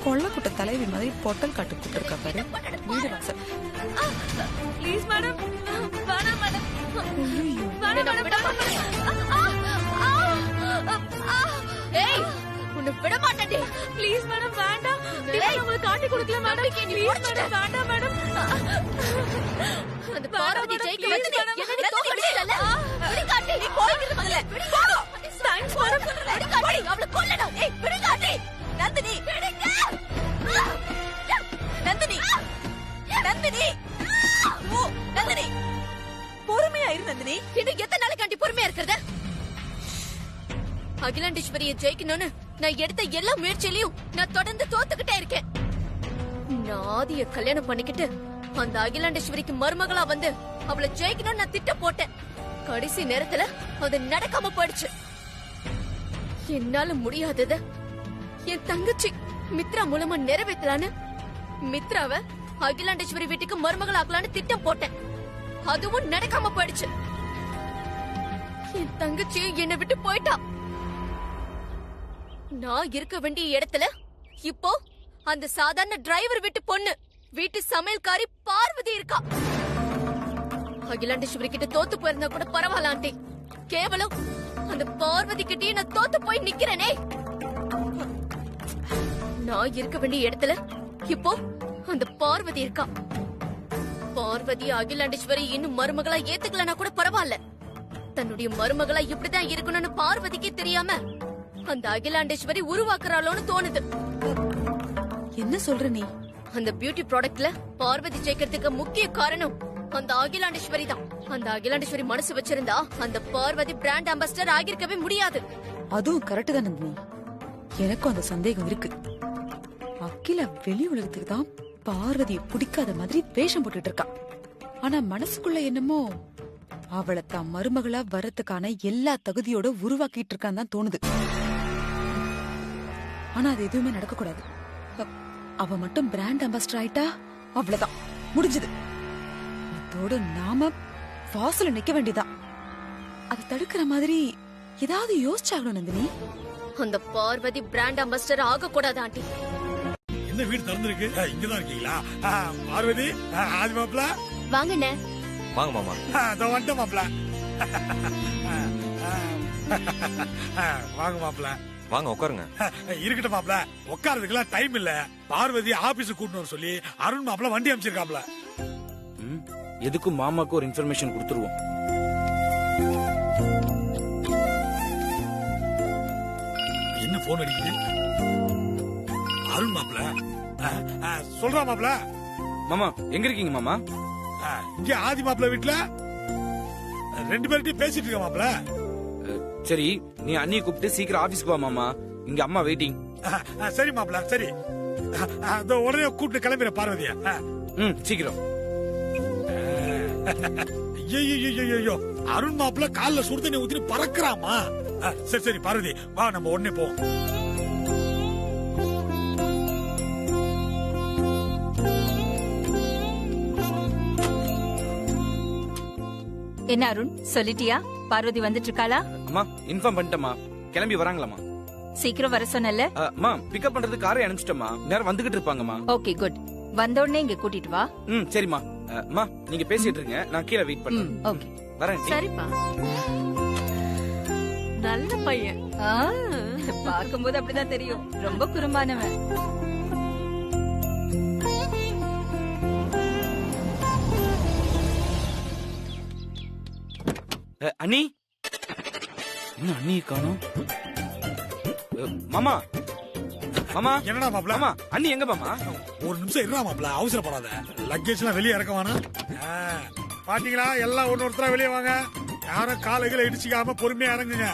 கொள்ளக்கூட்ட தலைவி மாதிரி பொட்டல் காட்டு கூட்டிருக்கா பாரு வீடு வாசல். ப்ளீஸ் மேடம், வேணாம் மேடம், ஏய் உன்னை விட மாட்டேன். ப்ளீஸ் மேடம், வேண்டாம். உங்களுக்கு காட்டி கொடுக்கல மேடம். ப்ளீஸ் மேடம், வேண்டாம் மேடம். அந்த பார்வதி ஜெயிக்க வந்து என்ன தோக்கடிச்சல. விடு காட்டி, நீ போயிடு முதல்ல. விடு காட்டி. Thanks madam. விடு காட்டி, அவளை கொல்லணும். ஏய் விடு காட்டி. நந்தினி, விடுங்க. நந்தினி, நந்தினி, ஓ நந்தினி, பொறுமையா இரு நந்தினி. இன்னும் எத்தனை நாளைக்கு பொறுமையா இருக்கிறது? அகிலாண்டேஸ்வரியை ஜெயிக்கணும்னு நான் எடுத்த எல்லா முயற்சியிலையும் நான் தொடர்ந்து தோத்துக்கிட்டே இருக்கேன். நான் ஆதிய கல்யாணம் பண்ணிக்கிட்டு அந்த அகிலாண்டேஸ்வரிக்கு மருமகளா வந்து அவளை ஜெயிக்கணும்னு நான் திட்டம் போட்டேன். கடைசி நேரத்துல அது நடக்காம போயிடுச்சு. என்னால முடியாதத என் தங்கச்சி மித்ரா மூலமா நிறைவேற்றலான்னு மித்ராவை அகிலாண்டேஸ்வரி வீட்டுக்கு மருமகள் ஆக்கலான்னு திட்டம் போட்டேன். அதுவும் நடக்காம போயிடுச்சு. என் தங்கச்சி என்னை விட்டு போயிட்டா. நான் இருக்க வேண்டிய இடத்துல இப்போ அந்த சாதாரண டிரைவர் வீட்டு பொண்ணு, வீட்டு சமையல்காரி பார்வதி இருக்கா. அகிலாண்டேஸ்வரி கிட்ட தோத்து போயிருந்தா கூட பரவாயில்ல ஆண்டி. கேவலம் அந்த பார்வதி கிட்டே நான் தோத்து போய் நிக்கிறேனே. நான் இருக்க வேண்டிய இடத்துல இப்போ அந்த பார்வதி இருக்கா. பார்வதி அகிலாண்டேஸ்வரி இன்னும் மருமகளா ஏத்துக்கலனா கூட பரவாயில்ல. தன்னுடைய மருமகளா இப்படிதான் இருக்கணும்னு பார்வதிக்கு தெரியாம அந்த அகிலாண்டேஸ்வரி உருவாக்குறாளோன்னு தோணுது. என்ன சொல்ற நீ? அந்த பியூட்டி ப்ராடக்ட்ல பார்வதி ஜெயிக்கிறதுக்கு முக்கிய காரணம் அந்த அகிலாண்டேஸ்வரி தான். அந்த அகிலாண்டேஸ்வரி மனசு வச்சிருந்தா அந்த பார்வதி பிராண்ட் அம்பாசிடர் ஆகிருக்கவே முடியாது. அதுவும் கரெக்ட் தான் நந்தினி. எனக்கும் அந்த சந்தேகம் இருக்கு. அகிலா வெளி உலகத்துக்கு தான் பார்வதியை பிடிக்காத மாதிரி வேஷம் போட்டுட்டு இருக்கா. ஆனா மனசுக்குள்ள என்னமோ அவளை தான் மருமகளா வரத்துக்கான எல்லா தகுதியோட உருவாக்கிட்டு இருக்கான்னு தான் தோணுது. ஆனா அது எதுவுமே நடக்க கூடாது. அவ மட்டும் பிராண்ட் அம்பாசிடர் ஆயிட்டா அவ்வளவுதான், முடிஞ்சது. அதோட நாம வாசல நிக்க வேண்டியதா. அதை தடுக்கிற மாதிரி ஏதாவது யோசிச்சாகணும் நந்தினி. அந்த பார்வதி பிராண்ட் அம்பாசிடர் ஆக கூடாது ஆண்டி. என்ன வீடு திறந்திருக்கு? இங்கதான் இருக்கீங்களா? பார்வதி, ஆதி மாப்ள வாங்கண்ணே. வாங்க மாமா. அதோ வந்துட்டேன் மாப்ள. வாங்க மாப்ள. வாங்க உட்காருங்க. இருக்கட்டும் மாப்ள, உட்காரதுக்கெல்லாம் டைம் இல்ல. பார்வதி ஆபீஸ் கூட்டணும் சொல்லி அருண் மாப்ள வண்டி அமைச்சிருக்காப்ல. எதுக்கும் மாமாக்கு ஒரு இன்ஃபர்மேஷன் கொடுத்துருவோம். என்ன போன் அடிக்குது? அருண் மாப்ள சொல்றா மாப்ள. மாமா எங்க இருக்கீங்க மாமா? இங்க ஆதி மாப்ள வீட்டுல ரெண்டு பேர்கிட்டயும் பேசிட்டு இருக்க மாப்ள. சரி, நீ அண்ணியை கூப்பிட்டு சீக்கிரம் ஆபீஸ்க்கு வா மாமா. இங்க அம்மா வெயிட்டிங். சரி மாப்ள, சரி. உடனே கூப்பிட்டு கிளம்பிற பார்வதியா? சீக்கிரம். ஐயோ, அருண் மாப்ள கால்ல சுடு தண்ணி ஊத்தி பறக்குறாமா? சரி சரி பார்வதி, வா நம்ம உடனே போ. என்ன அருண், சொல்லிட்டியா? பார்வதி வந்துட்டு இருக்காளா? அம்மா இன்ஃபார்ம் பண்ணிட்டேம்மா. கிளம்பி வராங்களாம்மா? சீக்கிரம் வர சொன்னல. அம்மா பிக்கப் பண்றது காரை அனுப்பிச்சிட்டேம்மா. நேரம் வந்துகிட்டு இருப்பாங்கம்மா. Okay good. வந்த உடனே இங்க கூட்டிட்டு வா. சரிம்மா. அம்மா நீங்க பேசிட்டு இருங்க, நான் கீழே வெயிட் பண்றேன். ஓகே வரேன். சரிப்பா. நல்ல பையன். பாக்கும்போது அப்படிதான் தெரியும், ரொம்ப குறும்பானவன். அண்ணி என்ன அண்ணியை காணோம்? மாமா மாமா என்னடா மாப்ள? மாமா அண்ணி எங்க மாமா? ஒரு நிமிஷம் இருடா மாப்ள, அவசரப்படாத. லக்கேஜ் எல்லாம் வெளியே இறக்கவானா? பாத்தீங்களா, எல்லாம் ஒருத்தரா வெளியே வாங்க. யாரும் காலைகளை இடிச்சுக்காம பொறுமையா இறங்குங்க.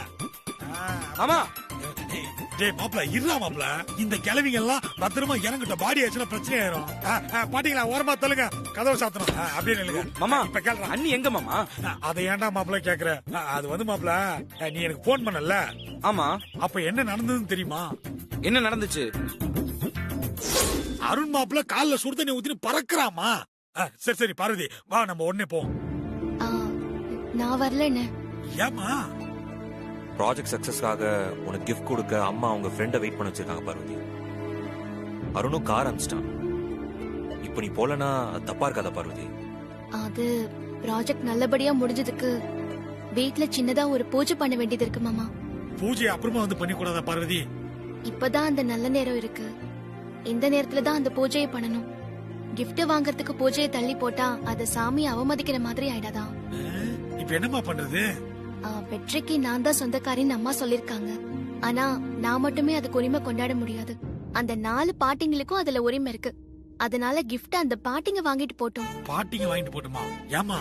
மாமா டேய் மாப்ள, இருடா மாப்ள. இந்த கிழவிங்க எல்லாம் பத்திரமா இறங்கிட்ட. பாடி ஆச்சுன்னா பிரச்சனை ஆயிரும். பாத்தீங்களா, ஓரமா தள்ளுங்க, கதவை சாத்தணும். அப்படியே நில்லுங்க. மாமா இப்ப கேள்றா, அண்ணி எங்க மாமா? அதை ஏன்டா மாப்ள கேக்குற? அது வந்து மாப்ள, நீ எனக்கு போன் பண்ணல. ஆமா. அப்ப என்ன நடந்ததுன்னு தெரியுமா? என்ன நடந்துச்சு? அருண் மாப்ள கால்ல சுடுதண்ணி ஊத்தின்னு பறக்குறாமா. சரி சரி பார்வதி, வா நம்ம உடனே போவோம். நான் வரலன்னு. ஏமா? ப்ராஜெக்ட் சக்சஸ்க்காக உனக்கு கிஃப்ட் கொடுக்க அம்மா அவங்க ஃப்ரெண்ட வெயிட் பண்ண வச்சிருக்காங்க பார்வதி. அருணும் கார் அனுப்பிச்சிட்டான். இப்ப நீ போலனா தப்பா இருக்காத பார்வதி? அது ப்ராஜெக்ட் நல்லபடியா முடிஞ்சதுக்கு வீட்ல சின்னதா ஒரு பூஜை பண்ண வேண்டியது இருக்கு மாமா. பூஜை அப்புறமா வந்து பண்ணி கூடாதா பார்வதி? இப்பதான் அந்த நல்ல நேரம் இருக்கு. இந்த நேரத்துல தான் அந்த பூஜையை பண்ணணும். கிஃப்ட் வாங்கறதுக்கு பூஜையை தள்ளி போட்டா அது சாமி அவமதிக்கிற மாதிரி ஆயிடாதா? இப்ப என்னமா பண்றது? வெற்றிக்கு நான் தான் சொந்தக்காரின்னு அம்மா சொல்லிருக்காங்க. ஆனா நான் மட்டுமே அதுக்கு உரிமை கொண்டாட முடியாது. அந்த 4 பாட்டிங்களுக்கும் அதுல உரிமை இருக்கு. அதனால கிஃப்ட் அந்த பாட்டிங்க வாங்கிட்டு போட்டோம். பாட்டிங்க வாங்கிட்டு போட்டுமா? ஏமா,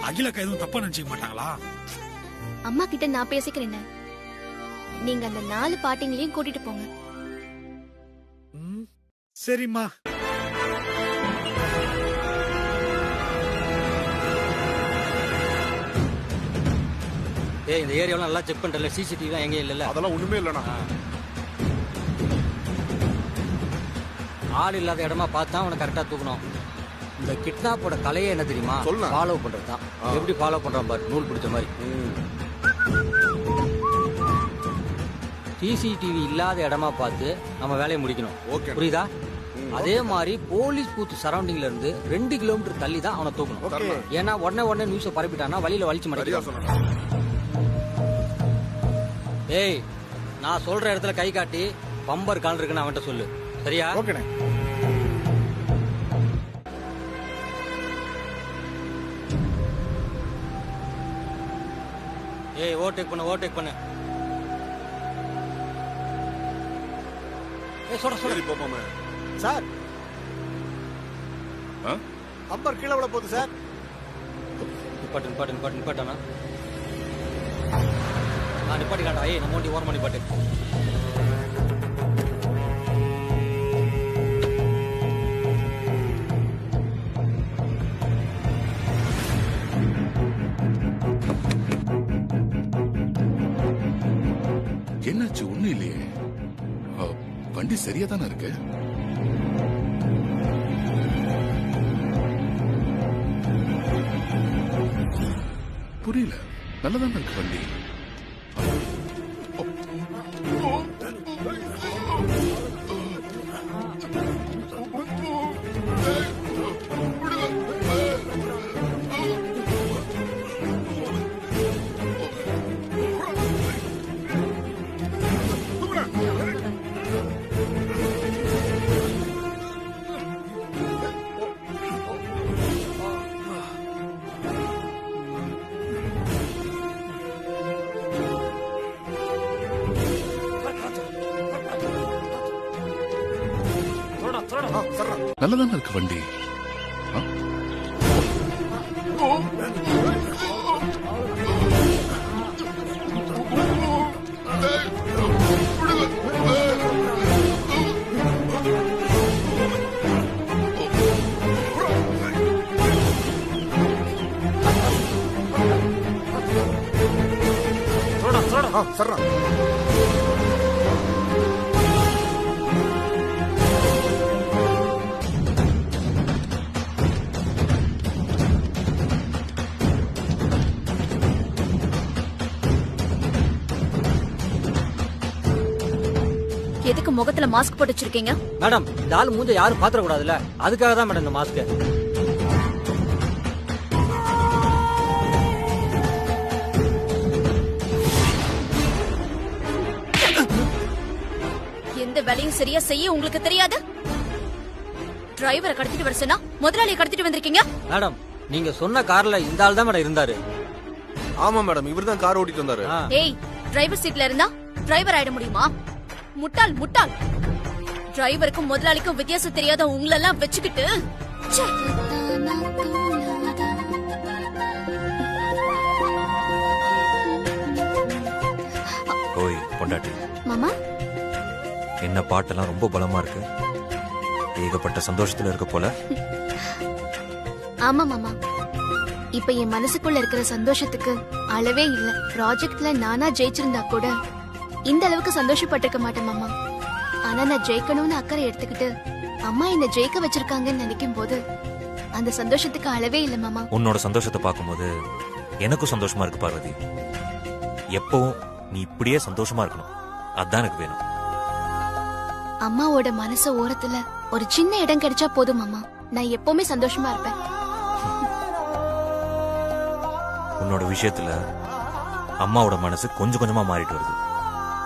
அகிலக்கா எதுவும் தப்பா நினைச்சுக்க மாட்டாங்களா? அம்மா கிட்ட நான் பேசிக்கிறேன். நீங்க அந்த 4 பாட்டிங்களையும் கூட்டிட்டு போங்க. சரிம்மா. இந்த ஏரியாவெல்லாம் நல்லா செக் பண்றல, சிசிடிவி எல்லாம் எங்க இல்ல? அதெல்லாம் ஒண்ணுமே இல்லண்ணா. ஆள் இல்லாத இடமா பார்த்தா அவனை கரெக்டா தூக்கணும். இந்த கிட்னாப்போட கலையே என்ன தெரியுமா? ஃபாலோ பண்றது தான். எப்படி ஃபாலோ பண்றான் பாரு, நூல் பிடிச்ச மாதிரி. சிசிடிவி இல்லாத இடமா பார்த்து நம்ம வேலையை முடிக்கணும். புரியுதா? அதே மாதிரி போலீஸ் பூத் சரௌண்டிங்ல இருந்து 2 கிலோமீட்டர் தள்ளி தான் அவனை தூக்கணும். ஏன்னா உடனே நியூஸ் பரப்பிட்டானா வழியில வலிச்சு மாட்டேன். ஏய், நான் சொல்ற இடத்துல கை காட்டி பம்பர் கால் இருக்குன்னு அவன்கிட்ட சொல்லு. சரியா? ஓகேண்ணே. ஏய், ஓவர்டேக் பண்ணு. ஏய், சரி போப்போமே. சார், பம்பர் கீழே விட போகுது சார். நிப்பாட்டானா? நிப்பாட்டி காண்டா. ஏய், நம்ம வண்டி ஓரமா நிப்பாட்டு. என்னாச்சு? ஒண்ணு இல்லையே, வண்டி சரியா தானே இருக்கு. புரியல, நல்லதானே இருக்கு வண்டி. நல்லதானே இருக்கு வண்டி. சர்றா. எதுக்கு முகத்துல மாஸ்க் போட்டு வச்சிருக்கீங்க? மேடம், இந்த ஆள் மூஞ்ச யாரும் பாத்திர கூடாதுல்ல, அதுக்காக தான் மேடம் இந்த மாஸ்க். எந்த வேலையும் சரியா செய்ய உங்களுக்கு தெரியாது? டிரைவரை கடத்திட்டு வர சொன்னா முதலாளியை கடத்திட்டு வந்திருக்கீங்க. மேடம், நீங்க சொன்ன கார்ல இந்த ஆள் தான் மேடம் இருந்தாரு. ஆமா மேடம், இவர்தான் கார் ஓட்டிட்டு வந்தாரு. ஏய், டிரைவர் சீட்ல இருந்தா டிரைவர் ஆயிட முடியுமா? முட்டாள் முட்டாள். டிரைவருக்கும் முதலாளிக்கும் வித்தியாசம் தெரியாத உங்களெல்லாம் வச்சுக்கிட்டு ஓய் பொண்டாட்டி, மாமா என்ன பாட்டெல்லாம் ரொம்ப பலமா இருக்கு. ஏகப்பட்ட சந்தோஷத்துல இருக்க போல. ஆமா மாமா, இப்ப என் மனசுக்குள்ள இருக்கிற சந்தோஷத்துக்கு அளவே இல்ல. ப்ராஜெக்ட்ல நானா ஜெயிச்சிருந்தா கூட இந்த அளவுக்கு சந்தோஷப்பட்டிருக்க மாட்டேன் மாமா. ஆனா நான் ஜெயிக்கணும்னு அக்கறை எடுத்துக்கிட்டு அம்மா என்ன ஜெயிக்க வச்சிருக்காங்கன்னு நினைக்கும் போது அந்த சந்தோஷத்துக்கு அளவே இல்ல மாமா. உன்னோட சந்தோஷத்தை பார்க்கும்போது எனக்கும் சந்தோஷமா இருக்கு பார்வதி. எப்பவும் நீ இப்படியே சந்தோஷமா இருக்கணும், அதான் எனக்கு வேணும். அம்மாவோட மனசு ஓரத்துல ஒரு சின்ன இடம் கிடைச்சா போதும் மாமா, நான் எப்பவுமே சந்தோஷமா இருப்பேன். உன்னோட விஷயத்துல அம்மாவோட மனசு கொஞ்சம் கொஞ்சமா மாறிட்டு வருது.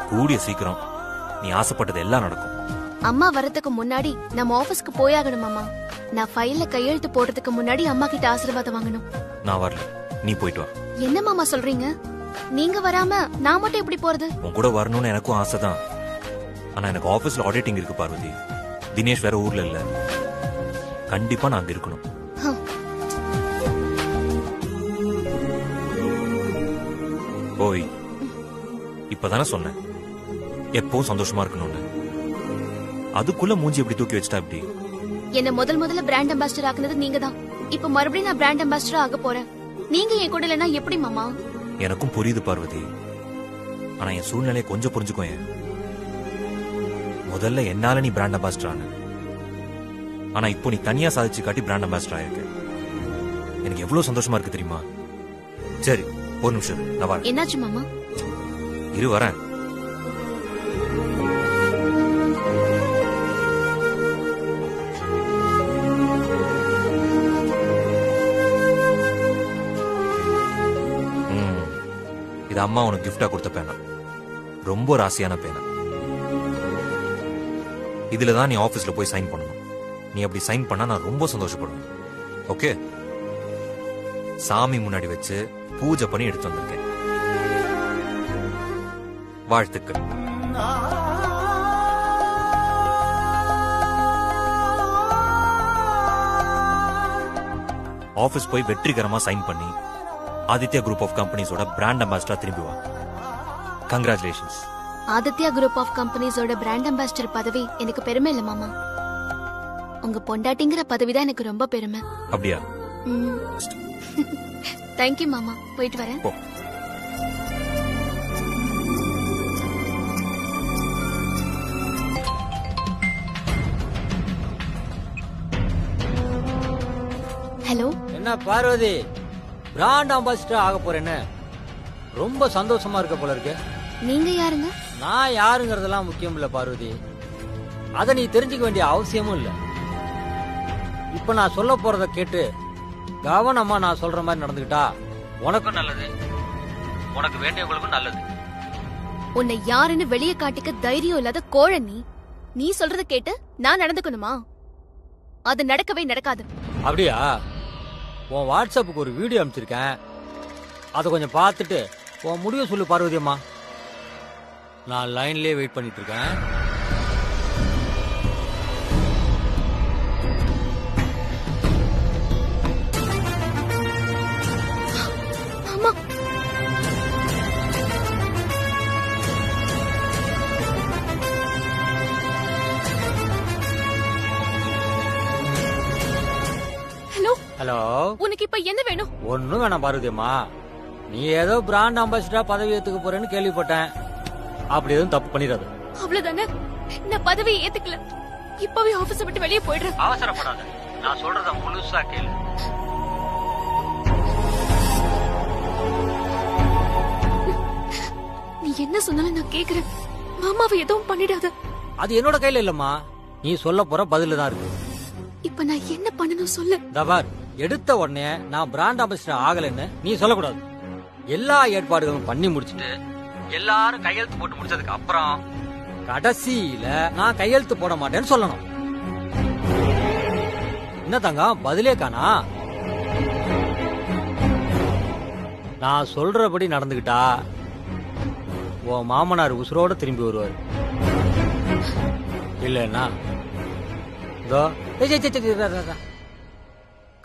கூடிய சீக்கிரம் நீ ஆசைப்பட்டது எல்லாம் நடக்கும். அம்மா வரதுக்கு முன்னாடி நம்ம ஆபீஸ்க்கு போயாகணும் மாமா. நான் ஃபைல்ல கையெழுத்து போடுறதுக்கு முன்னாடி அம்மா கிட்ட ஆசீர்வாதம் வாங்கணும். நான் வரல, நீ போயிட்டு வா. என்ன மாமா சொல்றீங்க? நீங்க வராம நான் மட்டும் எப்படி போறது? உன் கூட வரணும்னு எனக்கும் ஆசைதான். ஆனா எனக்கு ஆபீஸ்ல ஆடிட்டிங் இருக்கு பார்வதி. தினேஷ் வேற ஊர்ல இல்ல. கண்டிப்பா நான் அங்க இருக்கணும். ஓய், இப்பதானே சொன்னேன் எப்பவும் சந்தோஷமா இருக்கணும்னு. அதுக்குள்ள மூஞ்சி எப்படி தூக்கி வச்சிட்டா இப்படி? என்ன முதல்ல பிராண்ட் அம்பாசிடர் ஆக்குனது நீங்க தான். இப்ப மறுபடியும் நான் பிராண்ட் அம்பாசிடர் ஆக போறேன். நீங்க என் கூட இல்லனா எப்படி மாமா? எனக்கும் புரியுது பார்வதி. ஆனா என் சூழ்நிலையை கொஞ்சம் புரிஞ்சுக்கோ. முதல்ல என்னால நீ பிராண்ட் அம்பாசிடர் ஆன, ஆனா இப்போ நீ தனியா சாதிச்சு காட்டி பிராண்ட் அம்பாசிடர் ஆயிருக்க. எனக்கு எவ்வளவு சந்தோஷமா இருக்கு தெரியுமா? சரி, ஒரு நிமிஷம் நான் வரேன். என்னாச்சு மாமா? இரு வரேன். இது அம்மா உனக்கு கிஃப்டா கொடுத்த பேனா. ரொம்ப ராசியான பேனா. இதுலதான் நீ ஆபீஸ்ல போய் சைன் பண்ணணும். நீ அப்படி சைன் பண்ணா நான் ரொம்ப சந்தோஷப்படுவேன். ஓகே? சாமி முன்னாடி வச்சு பூஜை பண்ணி எடுத்து வந்திருக்கேன். வாழ்த்துக்கள். ஆபீஸ் போய் வெற்றிகரமா சைன் பண்ணி ஆதித்யா குரூப் ஆஃப் கம்பெனிஸோட பிராண்ட் அம்பாசிடர் திரும்பி வா. கங்க்ராச்சுலேஷன்ஸ். ஆதித்யா குரூப் ஆஃப் கம்பெனிஸோட பிராண்ட் அம்பாசிடர் பதவி எனக்கு பெருமை இல்ல மாமா. உங்க பொண்டாட்டிங்கிற பதவிதான் எனக்கு ரொம்ப பெருமை. அப்படியா? தேங்க்யூ மாமா. போயிட்டு வரேன். ஹலோ. என்ன பார்வதி, பிராண்ட் அம்பாசிடர் ஆக போறேன்னு ரொம்ப சந்தோஷமா இருக்க போல இருக்கு. நீங்க யாருங்க? நான் யாருங்கிறதெல்லாம் முக்கியம் இல்ல பார்வதி. அத நீ தெரிஞ்சுக்க வேண்டிய அவசியமும் இல்ல. இப்ப நான் சொல்ல போறத கேட்டு கவனமா நான் சொல்ற மாதிரி நடந்துக்கிட்டா உனக்கும் நல்லது, உனக்கு வேண்டியவங்களுக்கும் நல்லது. உன்னை யாருன்னு வெளியே காட்டிக்க தைரியம் இல்லாத கோழ நீ சொல்றத கேட்டு நான் நடந்துக்கணுமா? அது நடக்கவே நடக்காது. அப்படியா? உன் வாட்ஸ்அப்புக்கு ஒரு வீடியோ அனுப்பிச்சிருக்கேன், அதை கொஞ்சம் பார்த்துட்டு உன் முடிவை சொல்லு பார்வதி அம்மா. நான் லைன்லயே வெயிட் பண்ணிட்டு இருக்கேன். ஹலோ, உனக்கு இப்ப என்ன வேணும்? ஒண்ணும் வேணாம் பார்வதி அம்மா. நீ ஏதோ பிராண்ட் அம்பாசிடரா பதவி ஏத்துக்க போறேன்னு கேள்விப்பட்டேன். அப்படி எதுவும் தப்பு பண்ணிடாது. அவ்வளவுதானே? நான் பதவியை ஏத்துக்கல. இப்பவே ஆபீஸ் விட்டு வெளியே போயிடுறேன். அவசரப்படாத, நான் சொல்றத முழுசா கேளு. நீ என்ன சொன்னாலும் நான் கேக்குறேன். மாமாவை எதுவும் பண்ணிடாத. அது என்னோட கையில இல்லம்மா. நீ சொல்ல போற பதில தான் இருக்கு. இப்ப நான் என்ன பண்ணணும் சொல்லு. தபார், எடுத்த உடனே நான் பிராண்ட் அம்பாசிடர் ஆகலைன்னு நீ சொல்லக்கூடாது. எல்லா ஏற்பாடுகளும் பண்ணி முடிச்சிட்டு எல்லாரும் கையெழுத்து போட்டு முடிச்சதுக்கு அப்புறம் கடைசியில நான் கையெழுத்து போட மாட்டேன்னு சொல்லணும். என்ன தங்கம் பதிலே காணா? நான் சொல்றபடி நடந்துகிட்டா உன் மாமனார் உசுரோட திரும்பி வருவார். இல்லன்னா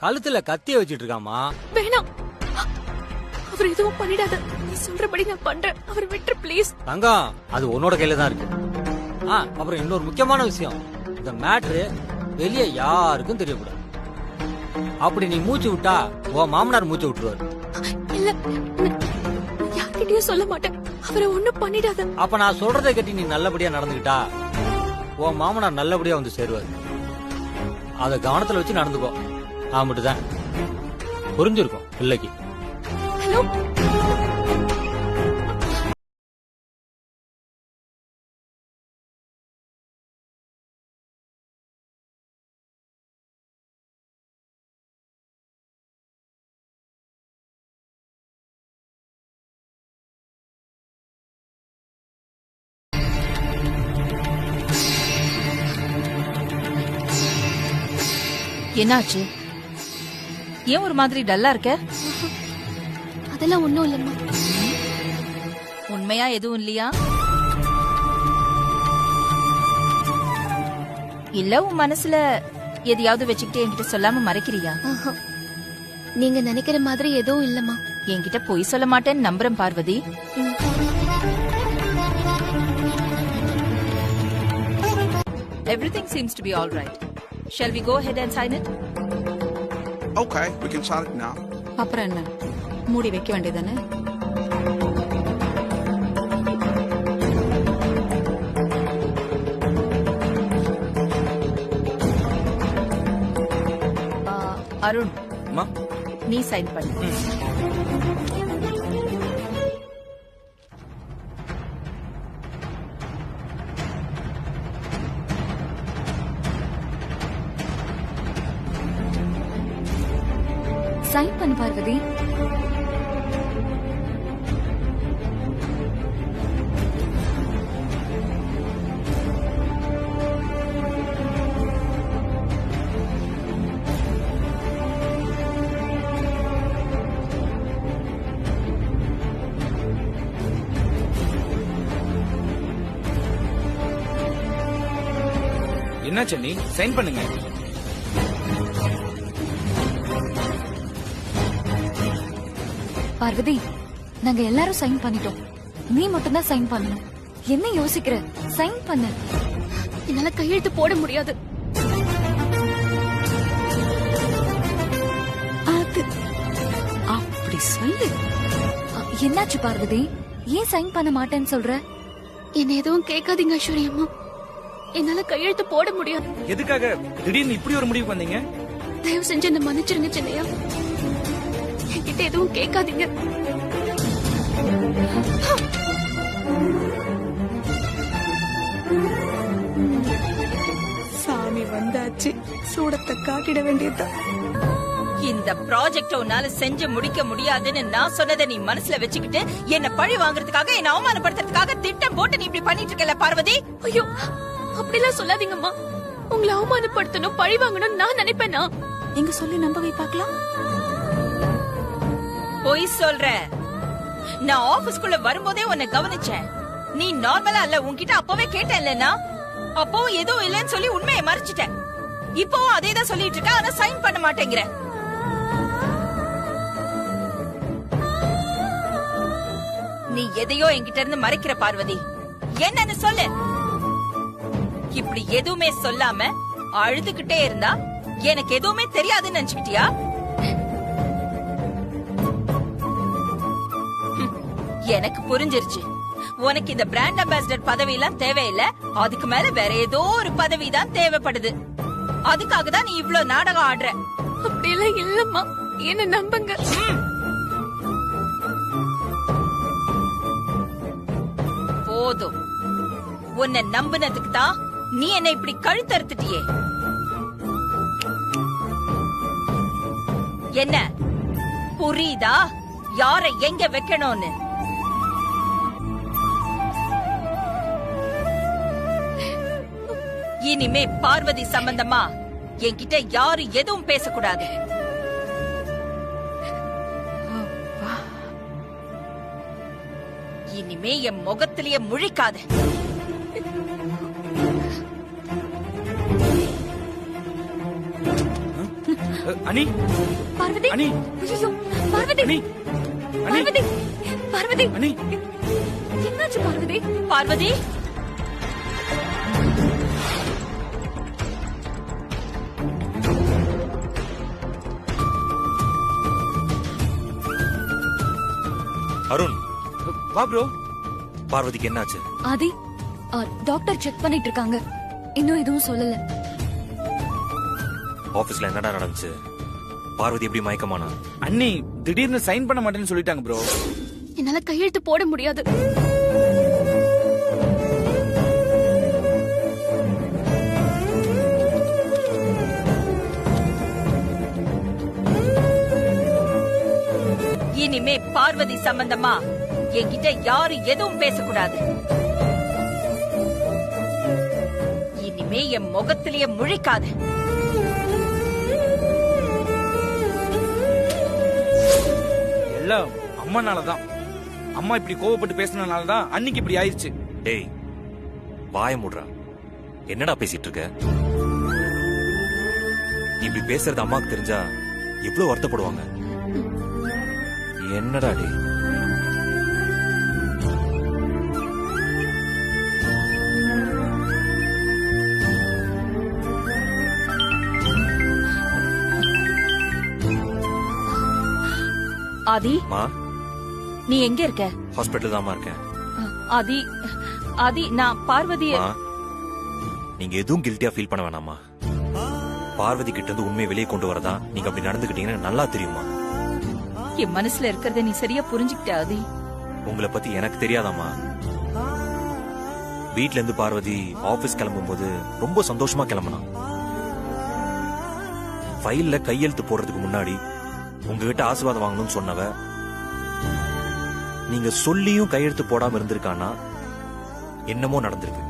கழுத்துல கத்திய வச்சிட்டு இருக்காமா. வேணாம், அவர் எதுவும் பண்ணிடாத. நீ சொல்றபடி நான் பண்றேன். அவர் விட்டு ப்ளீஸ். தங்கம், அது உன்னோட கையில தான் இருக்கு. அப்புறம் இன்னொரு முக்கியமான விஷயம், இந்த மேட்ரு வெளியே யாருக்கும் தெரியக்கூடாது. அப்படி நீ மூச்சு விட்டா உன் மாமனார் மூச்சு விட்டுருவாரு. இல்ல, யார்கிட்டயும் சொல்ல மாட்டேன். அவரை ஒண்ணும் பண்ணிடாத. அப்ப நான் சொல்றதை கட்டி நீ நல்லபடியா நடந்துகிட்டா உன் மாமனார் நல்லபடியா வந்து சேருவாரு. அத கவனத்துல வச்சு நடந்துக்கோ. மட்டும்தான் புரிஞ்சிருக்கும் பிள்ளைக்கு. ஹலோ, என்னாச்சு? ஏன் ஒரு மாதிரி டல்லா இருக்க? அதெல்லாம் ஒண்ணும் இல்லம்மா. உண்மையா எதுவும் இல்லையா? இல்ல உன் மனசுல எதையாவது வச்சுக்கிட்டு என்கிட்ட சொல்லாம மறைக்கிறியா? நீங்க நினைக்கிற மாதிரி எதுவும் இல்லம்மா. என்கிட்ட பொய் சொல்ல மாட்டேன்னு நம்புறேன் Parvati. Everything seems to be all right. Shall we go ahead and sign it? Okay, we can sign it now. அப்புறம் என்ன, மூடி வைக்க வேண்டியதானே? அருண், நீ சைன் பண்ணு. சைன் பண்ணு பார்வதி. என்ன சென்னி, சைன் பண்ணுங்க. பார்வதி, நாங்க எல்லாரும் சைன் பண்ணிட்டோம். நீ மட்டும் தான் சைன் பண்ணணும். என்ன யோசிக்கிற? சைன் பண்ணு. என்னால கையெழுத்து போட முடியாது. அது அப்படி சொல்லு. என்னாச்சு பார்வதி? ஏன் சைன் பண்ண மாட்டேன்னு சொல்ற? என்ன எதுவும் கேட்காதீங்க ஐஸ்வர்யா அம்மா. என்னால கையெழுத்து போட முடியாது. எதுக்காக திடீர்னு இப்படி ஒரு முடிவுக்கு வந்தீங்க? தயவு செஞ்சு என்ன மன்னிச்சிருங்க சின்னையா. என்கிட்ட எதுவும் கேட்காதீங்க. சாமி வந்தாச்சு, சூடத்தை காட்டிட வேண்டியதுதான். இந்த ப்ராஜெக்ட் உன்னால செஞ்சு முடிக்க முடியாதுன்னு நான் சொன்னதை நீ மனசுல வச்சுக்கிட்டு என்ன பழி வாங்குறதுக்காக, என்ன அவமானப்படுத்துறதுக்காக திட்டம் போட்டு நீ இப்படி பண்ணிட்டு இருக்கல பார்வதி. ஐயோ, அப்படிலாம் சொல்லாதீங்கம்மா. உங்களை அவமானப்படுத்தணும், பழி வாங்கணும் நான் நினைப்பேனா? எங்க சொல்லி நம்ப வை பார்க்கலாம். பொய் சொல்ற. நான் ஆபீஸ்க்குள்ள வரும்போதே உன்னை கவனிச்சேன். நீ நார்மலா இல்ல. உன்கிட்ட அப்பவே கேட்டேன் இல்லன்னா, அப்பவும் எதுவும் இல்லன்னு சொல்லி உண்மையை மறைச்சிட்டேன். இப்பவும் அதே தான் சொல்லிட்டு இருக்க. ஆனா சைன் பண்ண மாட்டேங்கிற. நீ எதையோ என்கிட்ட இருந்து மறைக்கிற பார்வதி. என்னன்னு சொல்லு. இப்படி எதுவுமே சொல்லாம அழுதுகிட்டே இருந்தா எனக்கு எதுவுமே தெரியாதுன்னு நினைச்சுக்கிட்டியா? எனக்கு புரிஞ்சிருச்சு. உனக்கு இந்த பிராண்ட் அம்பாசிடர் பதவி எல்லாம் தேவையில்லை. அதுக்கு மேல வேற ஏதோ ஒரு பதவி தான் தேவைப்படுது. அதுக்காக தான் நீ இவ்ளோ நாடகம் ஆடுற. அப்படியெல்லாம் இல்லம்மா, என்ன நம்புங்க. போதும். உன்னை நம்பினதுக்கு தான் நீ என்ன இப்படி கழுத்தறுத்துட்டியே. என்ன புரியுதா யார எங்க வைக்கணும்னு? இனிமே பார்வதி சம்பந்தமா என்கிட்ட யாரு எதுவும் பேசக்கூடாது. இனிமே என் முகத்திலேயே முழிக்காத. அனி பார்வதி, அனி ஐயோ பார்வதி, அனி பார்வதி, பார்வதி, அனி என்னாச்சு பார்வதி? பார்வதி, அருண், வா ப்ரோ. பார்வதிக்கு என்னாச்சு? ஆதி, டாக்டர் செக் பண்ணிட்டு இருக்காங்க. இன்னும் எதுவும் சொல்லல. ஆபீஸ்ல என்னடா நடந்துச்சு? பார்வதி எப்படி மயக்கமானா? அண்ணி திடீர்னு சைன் பண்ண மாட்டேன்னு சொல்லிட்டாங்க ப்ரோ. என்னால கையெழுத்து போட முடியாது. இனிமே பார்வதி சம்பந்தமா என்கிட்ட யாரு எதுவும் பேசக்கூடாது. இனிமே என் முகத்திலேயே முழிக்காத. எல்லாம் அம்மானாலதான். அம்மா இப்படி கோவப்பட்டு பேசினாலதான் அன்னைக்கு இப்படி ஆயிடுச்சு. டேய் வாய மூடுறா. என்னடா பேசிட்டு இருக்க? இப்படி பேசுறது அம்மாக்கு தெரிஞ்சா எவ்வளவு வருத்தப்படுவாங்க. என்னடா டேய்? ஆதி, நீ எங்க இருக்க? ஹாஸ்பிட்டல் தாமா இருக்கேன். ஆதி, ஆதி, நான் பார்வதிய. நீங்க எதுவும் கில்ட்டியா ஃபீல் பண்ண வேணாமா. பார்வதி கிட்ட இருந்து உண்மையை வெளியே கொண்டு வரதா நீங்க அப்படி நடந்துக்கிட்டீங்கன்னு நல்லா தெரியுமா. என் மனசுல இருக்கிறத நீ சரியா புரிஞ்சுக்கிட்ட ஆதி. உங்களை பத்தி எனக்கு தெரியாதாமா. வீட்ல இருந்து பார்வதி ஆபீஸ் கிளம்பும் போது ரொம்ப சந்தோஷமா கிளம்பினா. ஃபைல்ல கையெழுத்து போடுறதுக்கு முன்னாடி உங்ககிட்ட ஆசீர்வாதம் வாங்கணும்னு சொன்னவ நீங்க சொல்லியும் கையெழுத்து போடாம இருந்திருக்கானா என்னமோ நடந்திருக்கு.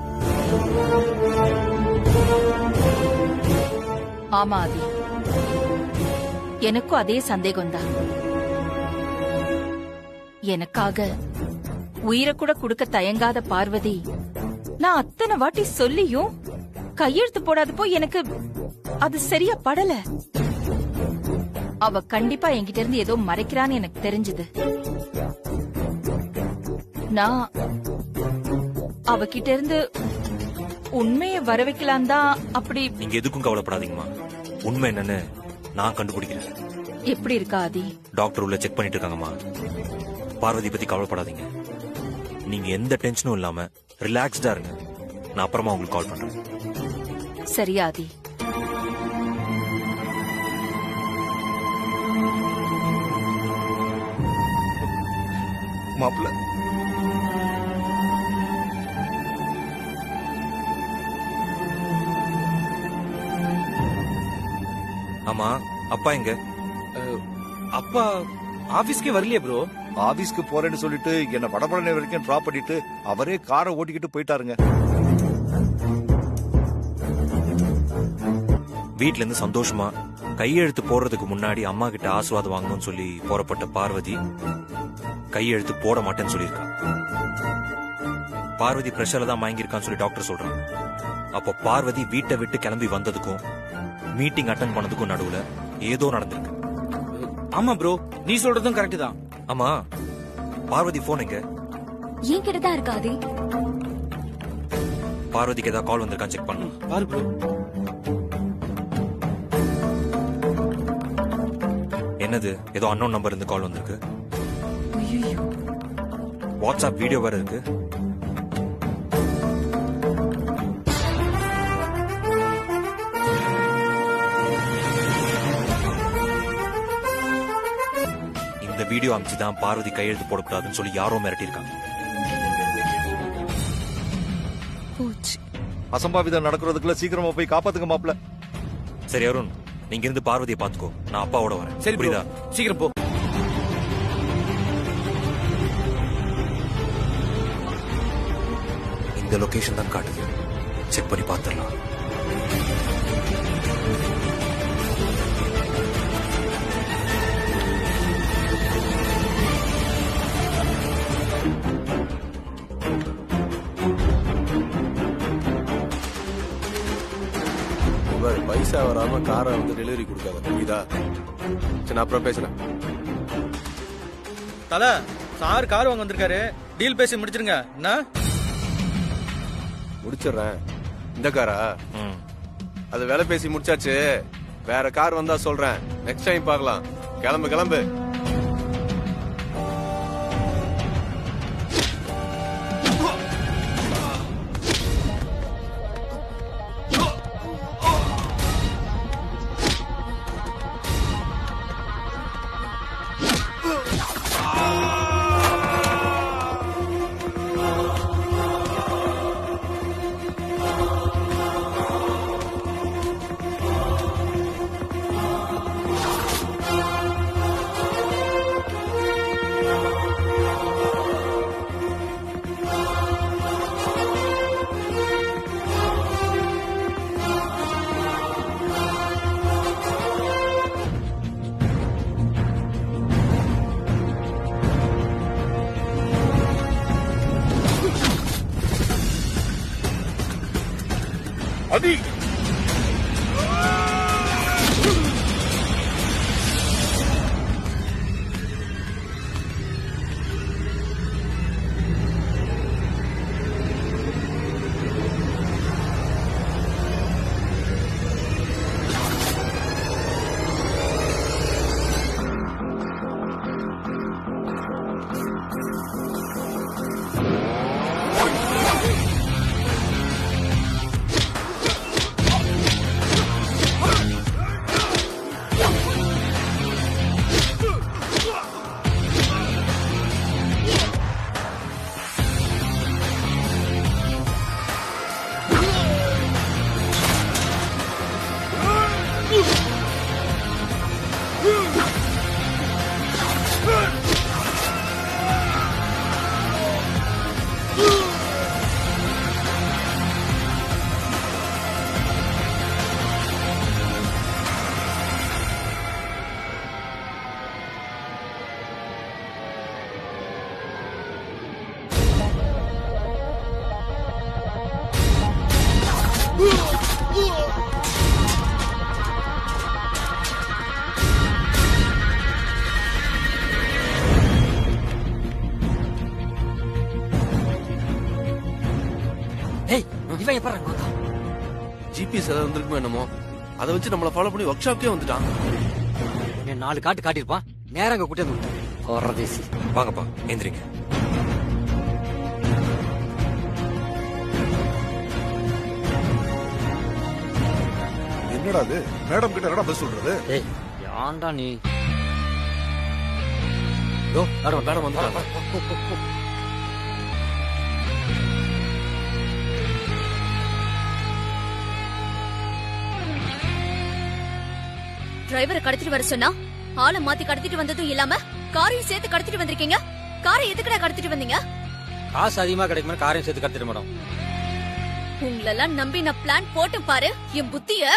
ஆமா ஆதி, எனக்கும் அதே சந்தேகம்தான். எனக்காக உயிரை கூட கொடுக்க தயங்காத பார்வதி நான் அத்தனை வாட்டி சொல்லியும் கையெழுத்து போடாதப்போ எனக்கு அது சரியா படல. அவ கண்டிப்பா என்கிட்ட இருந்து ஏதோ மறைக்கிறான்னு எனக்கு தெரிஞ்சது. நான் அவகிட்ட இருந்து உண்மையை வர வைக்கலாம் தான் அப்படி. நீங்க எதுக்கும் கவலைப்படாதீங்கம்மா. உண்மை என்னன்னு நான் கண்டுபிடிக்கிறேன். எப்படி இருக்கா ஆதி? டாக்டர் உள்ள செக் பண்ணிட்டு இருக்காங்கம்மா. பார்வதி பத்தி கவலைப்படாதீங்க. நீங்க எந்த டென்ஷனும் இல்லாம ரிலாக்ஸ்டா இருங்க. நான் அப்புறமா உங்களுக்கு கால் பண்றேன். சரியா ஆதி? மாப்பிள்ள ஆமா, அப்பா எங்க? அப்பா ஆபீஸ்க்கே வரலையே ப்ரோ. ஆபீஸ்க்கு போறேன்னு சொல்லிட்டு என்ன வடபழனி வரைக்கும் டிராப் பண்ணிட்டு அவரே காரை ஓட்டிக்கிட்டு போயிட்டாருங்க. வீட்ல இருந்து சந்தோஷமா கையெழுத்து போடுறதுக்கு முன்னாடி அம்மா கிட்ட ஆசீர்வாதம் வாங்கணும்னு சொல்லி போறப்பட்ட பார்வதி கையெழுத்து போட மாட்டேன்னு சொல்லியிருக்கா. பார்வதி பிரஷர்ல தான் வாங்கியிருக்கான்னு சொல்லி டாக்டர் சொல்றாங்க. அப்போ பார்வதி வீட்டை விட்டு கிளம்பி வந்ததுக்கும் மீட்டிங் அட்டென்ட் பண்ணதுக்கும் நடுவுல ஏதோ நடந்திருக்கு. ஆமா ப்ரோ, நீ சொல்றதும் கரெக்ட் தான். ஆமா, பார்வதி போன் எங்க? ஏன் கிட்டதான் இருக்கா ஆதி? பார்வதிக்கு ஏதாவது கால் வந்திருக்கான்னு செக் பண்ணு. பாரு ப்ரோ. என்னது, ஏதோ அன்னோன் நம்பர் இருந்து கால் வந்திருக்கு. வாட்ஸ்அப் வீடியோ வேற இருக்கு. இந்த வீடியோ அமைச்சுதான் பார்வதி கையெழுத்து போடக்கூடாதுன்னு சொல்லி யாரோ மிரட்டி இருக்காங்க. அசம்பாவிதம் நடக்கிறதுக்குள்ள சீக்கிரமா போய் காப்பாத்துங்க மாப்ள. சரி அருண், நீங்க இருந்து பார்வதியை பாத்துக்கோ, நான் அப்பாவோட வரேன். சரி புரியுதா? சீக்கிரம் போ. இந்த லொகேஷன் தான் காட்டுது, செக் பண்ணி பார்த்துடலாம். பைசா வராம காரை வந்து டெலிவரி கொடுக்காத, புரியுதா? சரி, நான் அப்புறம் பேசுறேன். தல, சார் கார் வாங்க வந்திருக்காரு, டீல் பேசி முடிச்சிருங்க. என்ன முடிச்சிடுறேன். இந்த காரா? அது வேலை பேசி முடிச்சாச்சு. வேற கார் வந்தா சொல்றேன், நெக்ஸ்ட் டைம் பார்க்கலாம். கிளம்பு கிளம்பு. அடி இவன் எப்ப ஜிபிஎஸ் ஏதாவது வந்திருக்குமோ என்னமோ, அதை வச்சு நம்மள ஃபாலோ பண்ணி ஒர்க் ஷாப்க்கே வந்துட்டான். 4 காட்டு காட்டியிருப்பான், நேரம் அங்க கூட்டி வந்து வாங்கப்பா, எந்திரிங்க. என்னடா அது? மேடம் கிட்ட என்னடா பதில் சொல்றது? ஏன்டா நீ? மேடம் வந்துட்டாங்க. டிரைவரை கடத்திட்டு வர சொன்னா ஆளை மாத்தி கடத்திட்டு வந்ததும் இல்லாம காரையும் சேர்த்து கடத்திட்டு வந்திருக்கீங்க. காரை எதுக்குடா கடத்திட்டு வந்தீங்க? காசு அதிகமா கிடைக்குமா, காரையும் சேர்த்து கடத்திட்டு மேடம். உங்களெல்லாம் நம்பி நான் பிளான் போட்டு பாரு. என் புத்திய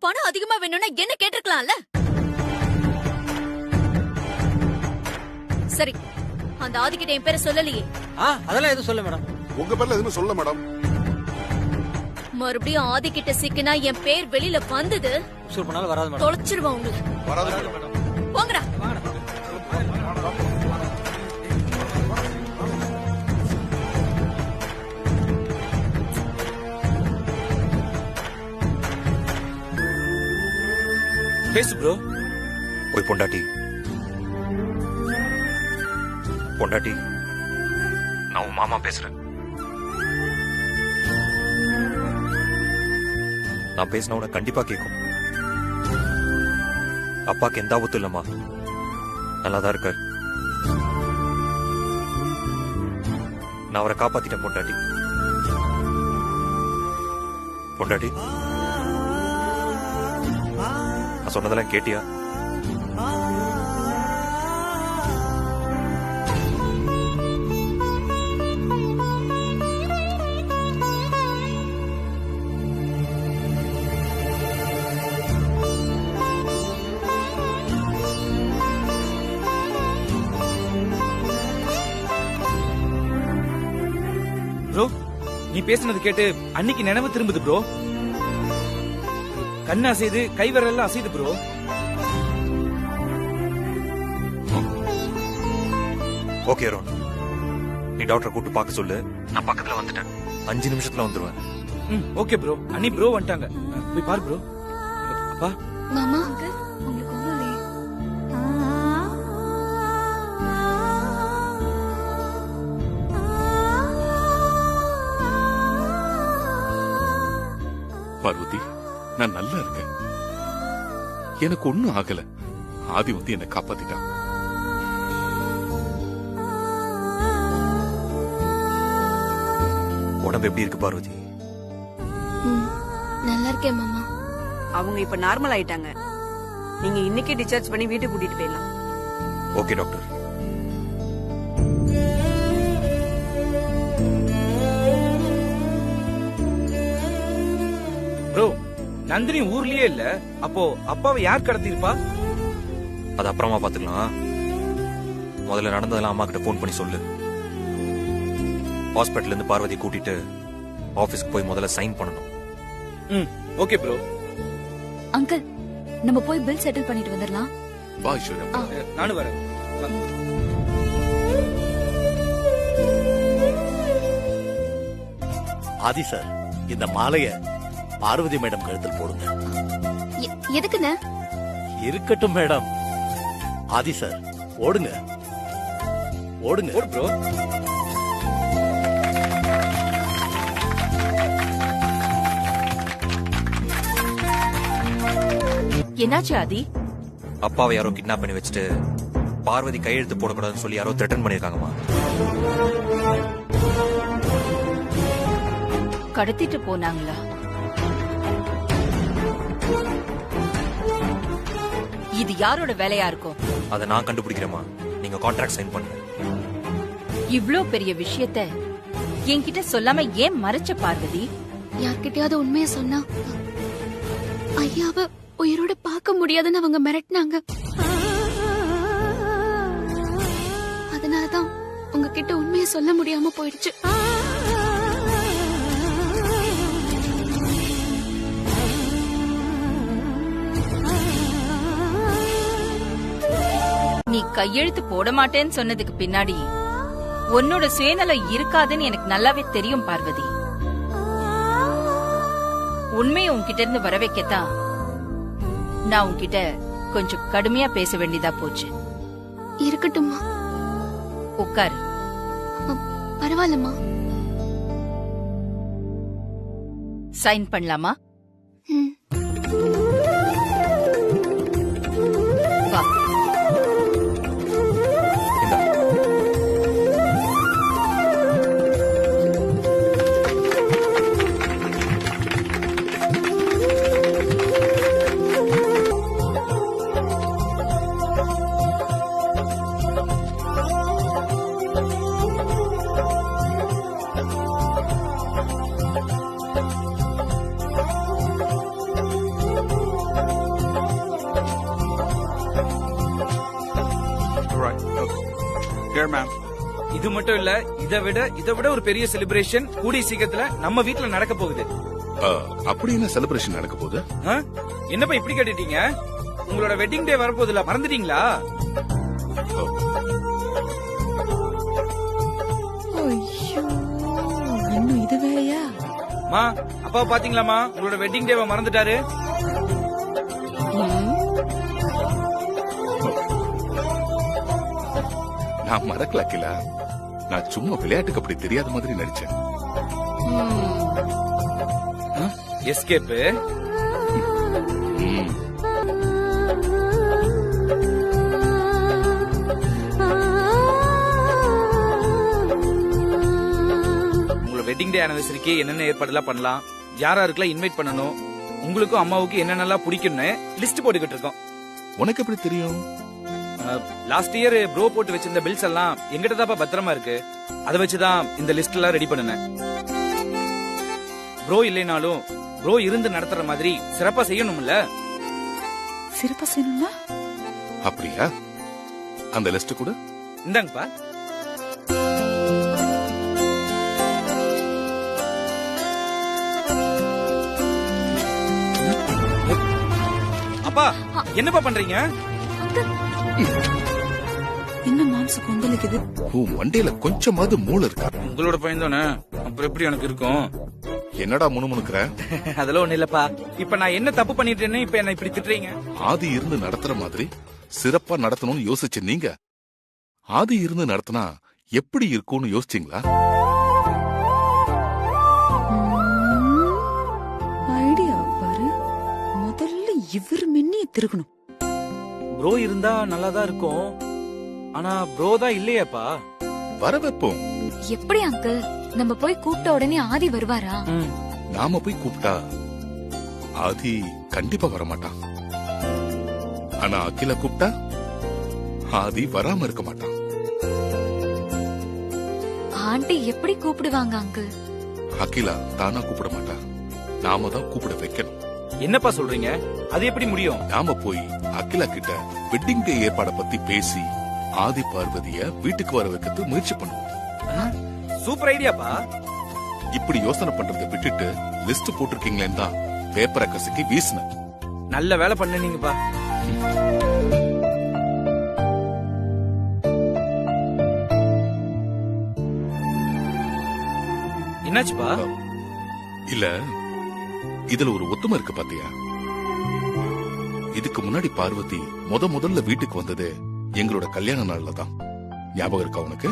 பணம் அதிகமா வேணும்னா என்ன கேட்டிருக்கலாம்ல. சரி, அந்த ஆதிக்கிட்ட என் பேரை சொல்லலையே. அதெல்லாம் எதுவும் சொல்ல மேடம். உங்க பேர்ல எதுவும் சொல்ல மேடம். மறுபடியும் ஆதிக்கிட்ட சிக்கினா என் பேர் வெளியில வந்தது வராது மேடம். தொலைச்சிருவான் உங்களுக்கு. போங்கடா. பேசு ப்ரோ. போய் பொண்டாட்டி நான் உன் மாமா பேசுறேன். நான் பேசின உன கண்டிப்பா கேட்கும். அப்பாக்கு எந்த ஆபத்தும் இல்லம்மா, நல்லாதான் இருக்கார். நான் அவரை காப்பாத்திட்டேன் பொண்டாட்டி. பொண்டாட்டி, நான் சொன்னதெல்லாம் கேட்டியா? ப்ரோ, நீ பேசுனது கேட்டு அன்னைக்கு நினைவு திரும்புது ப்ரோ. கண்ணு அசைது, கை விரல் அசைது ப்ரோ. ஓகே அருண், நீ டாக்டரை கூப்பிட்டு பார்க்க சொல்லு. நான் பக்கத்துல வந்துட்டேன். 5 நிமிஷத்துல வந்துருவேன். Okay bro. அண்ணி ப்ரோ வந்துட்டாங்க. போய் பாரு ப்ரோ. அப்பா மாமா பார்வதி, நான் நல்லா இருக்கேன். எனக்கு ஒண்ணும் ஆகல. ஆதி வந்து என்னை காப்பாத்திட்டான். உடம்பு எப்படி இருக்கு பார்வதி? நல்லா இருக்கேன் மாமா. அவங்க இப்ப நார்மல் ஆயிட்டாங்க. நீங்க இன்னைக்கே டிஸ்சார்ஜ் பண்ணி வீட்டுக்கு கூட்டிட்டு போயிடலாம். Okay doctor. ப்ரோ, நந்தினி ஊர்லயே இல்ல. அப்போ அப்பாவை யார் கடத்திருப்பா? அது அப்புறமா பாத்துக்கலாம். முதல்ல நடந்ததெல்லாம் அம்மா கிட்ட போன் பண்ணி சொல்லு. ஹாஸ்பிட்டல்ல இருந்து பார்வதி கூட்டிட்டு ஆபீஸ்க்கு போய் முதல்ல சைன் பண்ணணும். Okay bro. அங்கிள், நம்ம போய் பில் செட்டில் பண்ணிட்டு வந்துடலாம். வா ஐஸ்வர்யா. நானும் வரேன். ஆதி சார், இந்த மாலைய பார்வதி மேடம் கழுத்தில் போடுங்க. எதுக்குண்ணே? இருக்கட்டும் மேடம். ஆதி சார், ஓடுங்க ஓடுங்க. ஓடு ப்ரோ. என்னாச்சு ஆதி? அப்பாவை யாரோ கிட்னாப் பண்ணி வச்சுட்டு பார்வதி கையெழுத்து போடக்கூடாதுன்னு சொல்லி யாரோ த்ரெட்டன் பண்ணிருக்காங்கம்மா. கடத்திட்டு போனாங்களா? இது யாரோட வேலையா இருக்கும்? அதை நான் கண்டுபிடிக்கிறேம்மா. நீங்க கான்ட்ராக்ட் சைன் பண்ணுங்க. இவ்ளோ பெரிய விஷயத்த என்கிட்ட சொல்லாம ஏன் மறைச்ச பார்வதி? யார்கிட்டயாவது உண்மைய சொன்னா ஐயாவ உயிரோட பார்க்க முடியாதுன்னு அவங்க மிரட்டினாங்க. அதனாலதான் உங்ககிட்ட உண்மைய சொல்ல முடியாம போயிடுச்சு. நீ கையெழுத்து போட மாட்டேன்னு சொன்னதுக்கு பின்னாடி உன்னோட சுயநலம் இருக்காதுன்னு எனக்கு நல்லாவே தெரியும் பார்வதி. உண்மையை உன்கிட்ட இருந்து வர வைக்கத்தான் நான் உன்கிட்ட கொஞ்சம் கடுமையா பேச வேண்டியதா போச்சு. இருக்கட்டும்மா. உட்காரு. பரவாயில்லம்மா. சைன் பண்ணலாமா? வா. இது மட்டும் இல்ல, இதை விட ஒரு பெரிய செலிப்ரேஷன் கூடிய சீக்கிரத்துல நம்ம வீட்டுல நடக்க போகுது. அப்படி என்ன செலிப்ரேஷன் நடக்க போகுது? என்னப்பா இப்படி கேட்டுட்டீங்க? உங்களோட வெட்டிங் டே வரப்போகுதுல, மறந்துட்டீங்களா? இன்னும் இது வேலையா? மா, அப்பா பாத்தீங்களாமா, உங்களோட வெட்டிங் டேவை மறந்துட்டாரு. நான் மறக்கல கிலா. நான் சும்மா விளையாட்டுக்கு அப்படி தெரியாத மாதிரி நடிச்சேன். எஸ்கேப். உங்களோட வெட்டிங் டே ஆனிவர்சரிக்கு என்னென்ன ஏற்பாடுலாம் பண்ணலாம், யாராருக்கெல்லாம் இன்வைட் பண்ணணும், உங்களுக்கும் அம்மாவுக்கும் என்னென்னலாம் பிடிக்கும்னு லிஸ்ட் போட்டுக்கிட்டு இருக்கோம். உனக்கு எப்படி தெரியும்? லாஸ்ட் இயர் ப்ரோ போட்டு வச்சிருந்த பில்ஸ் எல்லாம் எங்கிட்ட தான் பத்திரமா இருக்கு. அதை வச்சுதான் இந்த லிஸ்ட் எல்லாம் ரெடி பண்ணுனேன். ப்ரோ இல்லைனாலும் ப்ரோ இருந்து நடத்துற மாதிரி சிறப்பா செய்யணும்ல. சிறப்பா செய்யணும்னா? அப்படியா? அந்த லிஸ்ட் கூட இந்தாங்கப்பா. அப்பா என்னப்பா பண்றீங்க? என்ன மாம்ச கொந்தளிக்குது? உன் மண்டையில கொஞ்சமாவது மூளை இருக்கா? உங்களோட பையன் தானே, அப்புறம் எப்படி எனக்கு இருக்கும்? என்னடா முணுமுணுக்கிற? அதெல்லாம் ஒண்ணு இல்லப்பா. இப்ப நான் என்ன தப்பு பண்ணிட்டேன்னு இப்ப என்ன இப்படி திட்டுறீங்க? ஆதி இருந்து நடத்துற மாதிரி சிறப்பா நடத்தணும்னு யோசிச்ச நீங்க ஆதி இருந்து நடத்தினா எப்படி இருக்கும்னு யோசிச்சீங்களா? ஐடியா பாரு. முதல்ல இவர் மின்னிய திருகணும். ப்ரோ இருந்தா நல்லாதான் இருக்கும். ஆனா ப்ரோ தான் இல்லையேப்பா. வர வைப்போம். எப்படி அங்கிள்? நம்ம போய் கூப்பிட்ட உடனே ஆதி வருவாரா? நாம போய் கூப்பிட்டா ஆதி கண்டிப்பா வரமாட்டான். ஆனா அகில கூப்பிட்டா ஆதி வராம இருக்க மாட்டான். ஆண்டி எப்படி கூப்பிடுவாங்க அங்கிள்? அகிலா தானா கூப்பிட மாட்டா. நாம தான் கூப்பிட வைக்கணும். என்னப்பா சொல்றீங்க? அது எப்படி முடியும்? நாம போய் அகிலா கிட்ட வெட்டிங் டே ஏற்பாட பத்தி பேசி ஆதி பார்வதிய வீட்டுக்கு வர வைக்கிறது முயற்சி பண்ணுவோம். சூப்பர் ஐடியாப்பா. இப்படி யோசனை பண்றதை விட்டுட்டு லிஸ்ட் போட்டிருக்கீங்களேன்னு தான் பேப்பரை கசக்கி வீசின. நல்ல வேலை பண்ணீங்கப்பா. என்னாச்சுப்பா? இல்ல, இதுல ஒரு ஒத்துமை இருக்கு பாத்தியா? இதுக்கு முன்னாடி பார்வதி முதல்ல வீட்டுக்கு வந்தது எங்களோட கல்யாண நாள்ல தான். ஞாபகம் இருக்கா உனக்கு?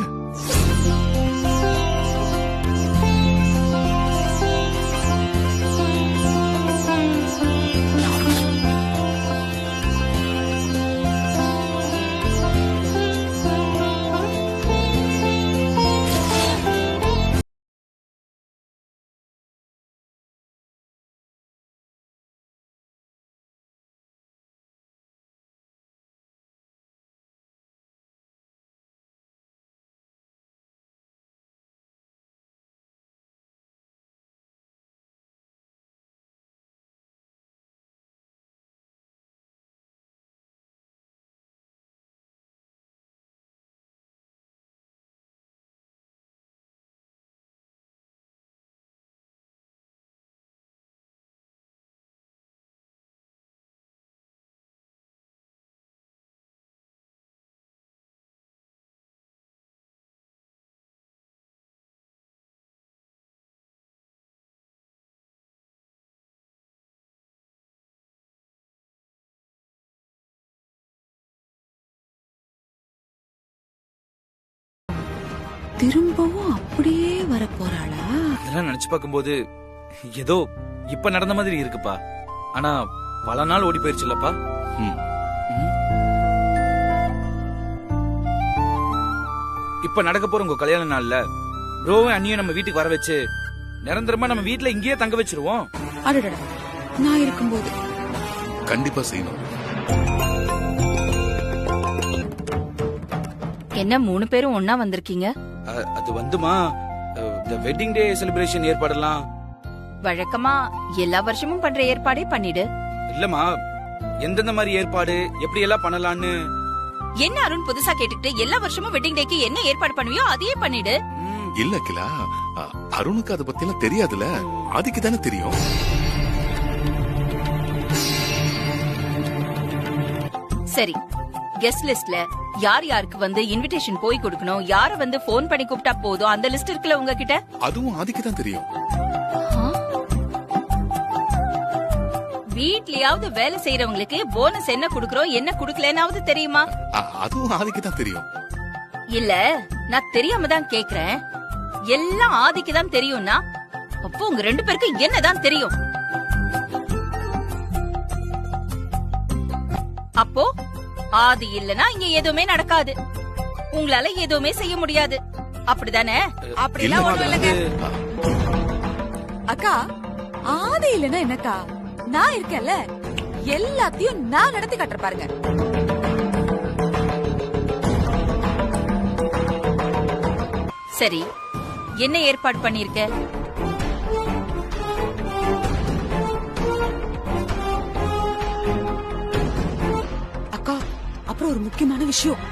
திரும்பவும் அப்படியே வர போறாளா? இதெல்லாம் நினைச்சு பார்க்கும்போது ஏதோ இப்ப நடந்த மாதிரி இருக்குப்பா. ஆனா பல நாள் ஓடி போயிருச்சுல்லப்பா. இப்ப நடக்க போற உங்க கல்யாண நாள்ல ப்ரோவும் அண்ணியும் நம்ம வீட்டுக்கு வர வச்சு நிரந்தரமா நம்ம வீட்டுல இங்கேயே தங்க வச்சிருவோம். அடடா, நான் இருக்கும்போது கண்டிப்பா செய்யணும். என்ன 3 பேரும் ஒன்னா வந்திருக்கீங்க? அது வந்துமா, வெட்டிங் டே செலிப்ரேஷன் ஏற்பாடெல்லாம் வழக்கமா எல்லா வருஷமும் பண்ற ஏற்பாடே பண்ணிடு. இல்லமா, எந்தெந்த மாதிரி ஏற்பாடு எப்படி எல்லாம் பண்ணலாம்னு. என்ன அருண் புதுசா கேட்டுக்கிட்டு எல்லா வருஷமும் வெட்டிங் டேக்கு என்ன ஏற்பாடு பண்ணுவியோ அதையே பண்ணிடு. இல்ல கிலா, அருணுக்கு அதை பத்தி எல்லாம் தெரியாதுல, அதுக்கு தானே தெரியும். சரி, கெஸ்ட் லிஸ்ட்ல யார் யாருக்கு வந்து இன்விடேஷன் போய் கொடுக்கணும், யார வந்து போன் பண்ணி கூப்பிட்டா போதும், அந்த லிஸ்ட் இருக்குல்ல உங்ககிட்ட? அதுவும் அதுக்கு தான் தெரியும். வீட்லயாவது வேலை செய்யறவங்களுக்கு போனஸ் என்ன குடுக்கறோம் என்ன குடுக்கலனாவது தெரியுமா? அதுவும் ஆதிக்கு தான் தெரியும். இல்ல, நான் தெரியாம தான் கேக்குறேன். எல்லாம் ஆதிக்கு தான் தெரியும்னா அப்போ உங்க 2 பேருக்கு என்னதான் தெரியும்? அப்போ ஆதி இல்லனா இங்க எதுவுமே நடக்காது, உங்களால எதுவுமே செய்ய முடியாது, அப்படிதானே? அப்படிலாம் ஒண்ணும் இல்லங்க. அக்கா, ஆதி இல்லைன்னா என்னக்கா, நான் இருக்கேன்ல, எல்லாத்தையும் நான் நடத்தி காட்டுற பாருங்க. சரி, என்ன ஏற்பாடு பண்ணிருக்க? அக்கா, அப்புறம் ஒரு முக்கியமான விஷயம்.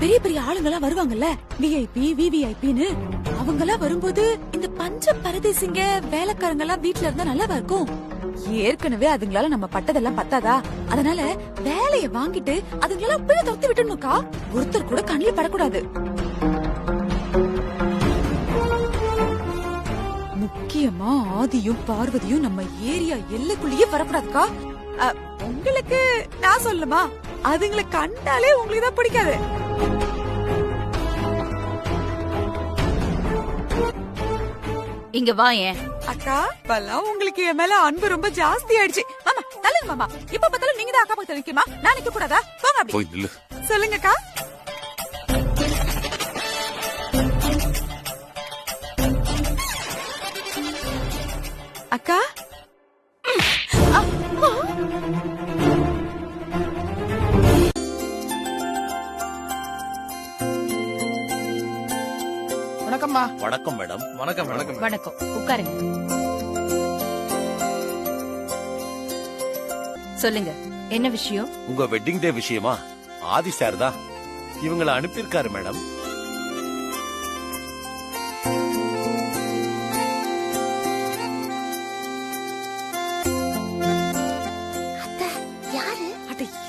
பெரிய பெரிய ஆளுங்கெல்லாம் வருவாங்கல்ல, விஐபி விவிஐபின்னு, அவங்கெல்லாம் வரும்போது இந்த பஞ்ச பரதேசிங்க வேலைக்காரங்க எல்லாம் வீட்டுல இருந்தா நல்லாவா இருக்கும்? ஏற்கனவே அதுங்களால நம்ம பட்டதெல்லாம் பத்தாதா? அதனால வேலைய வாங்கிட்டு அதுங்களெல்லாம் பிள்ளை துரத்தி விட்டுணுக்கா. ஒருத்தர் கூட கண்ணில் படக்கூடாது. முக்கியமா ஆதியும் பார்வதியும் நம்ம ஏரியா எல்லைக்குள்ளேயே வரக்கூடாதுக்கா. உங்களுக்கு நான் சொல்லுமா, அதுங்களை கண்டாலே உங்களுக்கு தான் பிடிக்காது. இங்க வா. ஏன் அக்கா, இப்பெல்லாம் உங்களுக்கு என் மேல அன்பு ரொம்ப ஜாஸ்தி ஆயிடுச்சு. மாமா தள்ளுங்க மாமா. இப்ப பார்த்தாலும் நீங்க தான் அக்கா பக்கத்துல நிக்கமா, நான் நிக்க கூடாதா? போங்க அப்படி. சொல்லுங்கக்கா. அக்கா, வணக்கம்மா. வணக்கம் மேடம். வணக்கம். வணக்கம். வணக்கம். உட்காருங்க. சொல்லுங்க, என்ன விஷயம்? உங்க வெட்டிங் டே விஷயமா ஆதி சார் தான் இவங்களை அனுப்பியிருக்காரு மேடம்.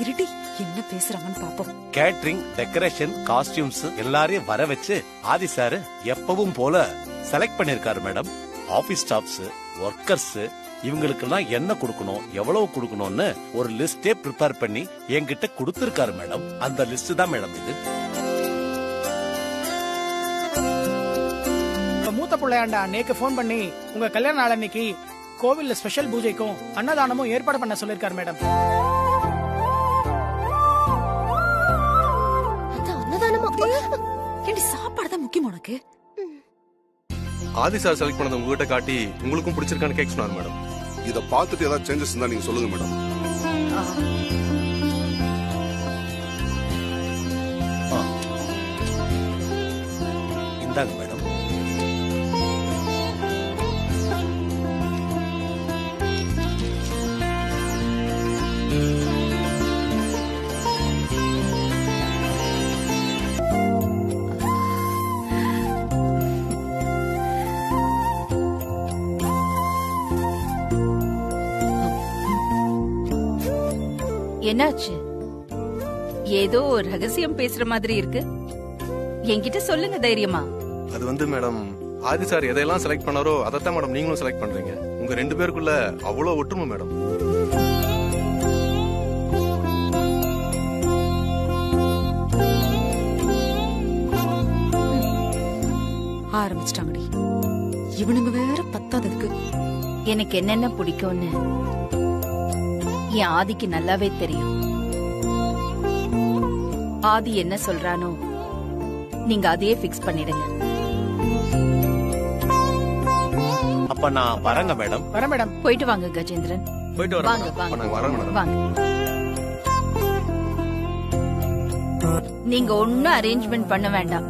இருடி, என்ன பேசுறாங்கன்னு பாப்போம். கேட்டரிங், டெக்கரேஷன், காஸ்டியூம்ஸ் எல்லாரையும் வர வச்சு ஆதி சார் எப்பவும் போல செலக்ட் பண்ணிருக்காரு மேடம். ஆபீஸ் ஸ்டாஃப்ஸ், ஒர்க்கர்ஸ் இவங்களுக்கெல்லாம் என்ன கொடுக்கணும், எவ்வளவு கொடுக்கணும்னு ஒரு லிஸ்டே ப்ரிப்பேர் பண்ணி என்கிட்ட கொடுத்திருக்காரு மேடம். அந்த லிஸ்ட் தான் மேடம் இது. மூத்த பிள்ளையாண்டா நேக்கு போன் பண்ணி உங்க கல்யாண நாள் அன்னைக்கு கோவில்ல ஸ்பெஷல் பூஜைக்கும் அன்னதானமும் ஏற்பாடு பண்ண சொல்லிருக்காரு மேடம். சாப்பாடு தான் முக்கியம் உனக்கு. ஆதி சார் செலக்ட் பண்ணது உங்ககிட்ட காட்டி உங்களுக்கும் பிடிச்சிருக்கான்னு கேட்க சொன்னார் மேடம். இத பார்த்துட்டு ஏதாவது சேஞ்சஸ் இருந்தா நீங்க சொல்லுங்க மேடம். இந்தாங்க மேடம். என்னாச்சு? ஏதோ ரகசியம் பேசுற மாதிரி இருக்கு. என்கிட்ட சொல்லுங்க தைரியமா. அது வந்து மேடம், ஆதி சார் எதையெல்லாம் செலக்ட் பண்ணாரோ அதைத்தான் மேடம் நீங்களும் செலக்ட் பண்றீங்க. உங்க ரெண்டு பேருக்குள்ள அவ்வளவு ஒற்றுமை மேடம். ஆரம்பிச்சிட்டாங்கடி இவனுங்க வேற பத்தாததுக்கு. எனக்கு என்னென்ன பிடிக்கும்னு என் ஆதிக்கு நல்லாவே தெரியும். ஆதி என்ன சொல்றானோ நீங்க அதையே பிக்ஸ் பண்ணிடுங்க. அப்ப நான் வரேங்க மேடம். வரேன் மேடம். போயிட்டு வாங்க கஜேந்திரன். போயிட்டு வாங்க வாங்க. நீங்க ஒன்னும் அரேஞ்ச்மெண்ட் பண்ண வேண்டாம்.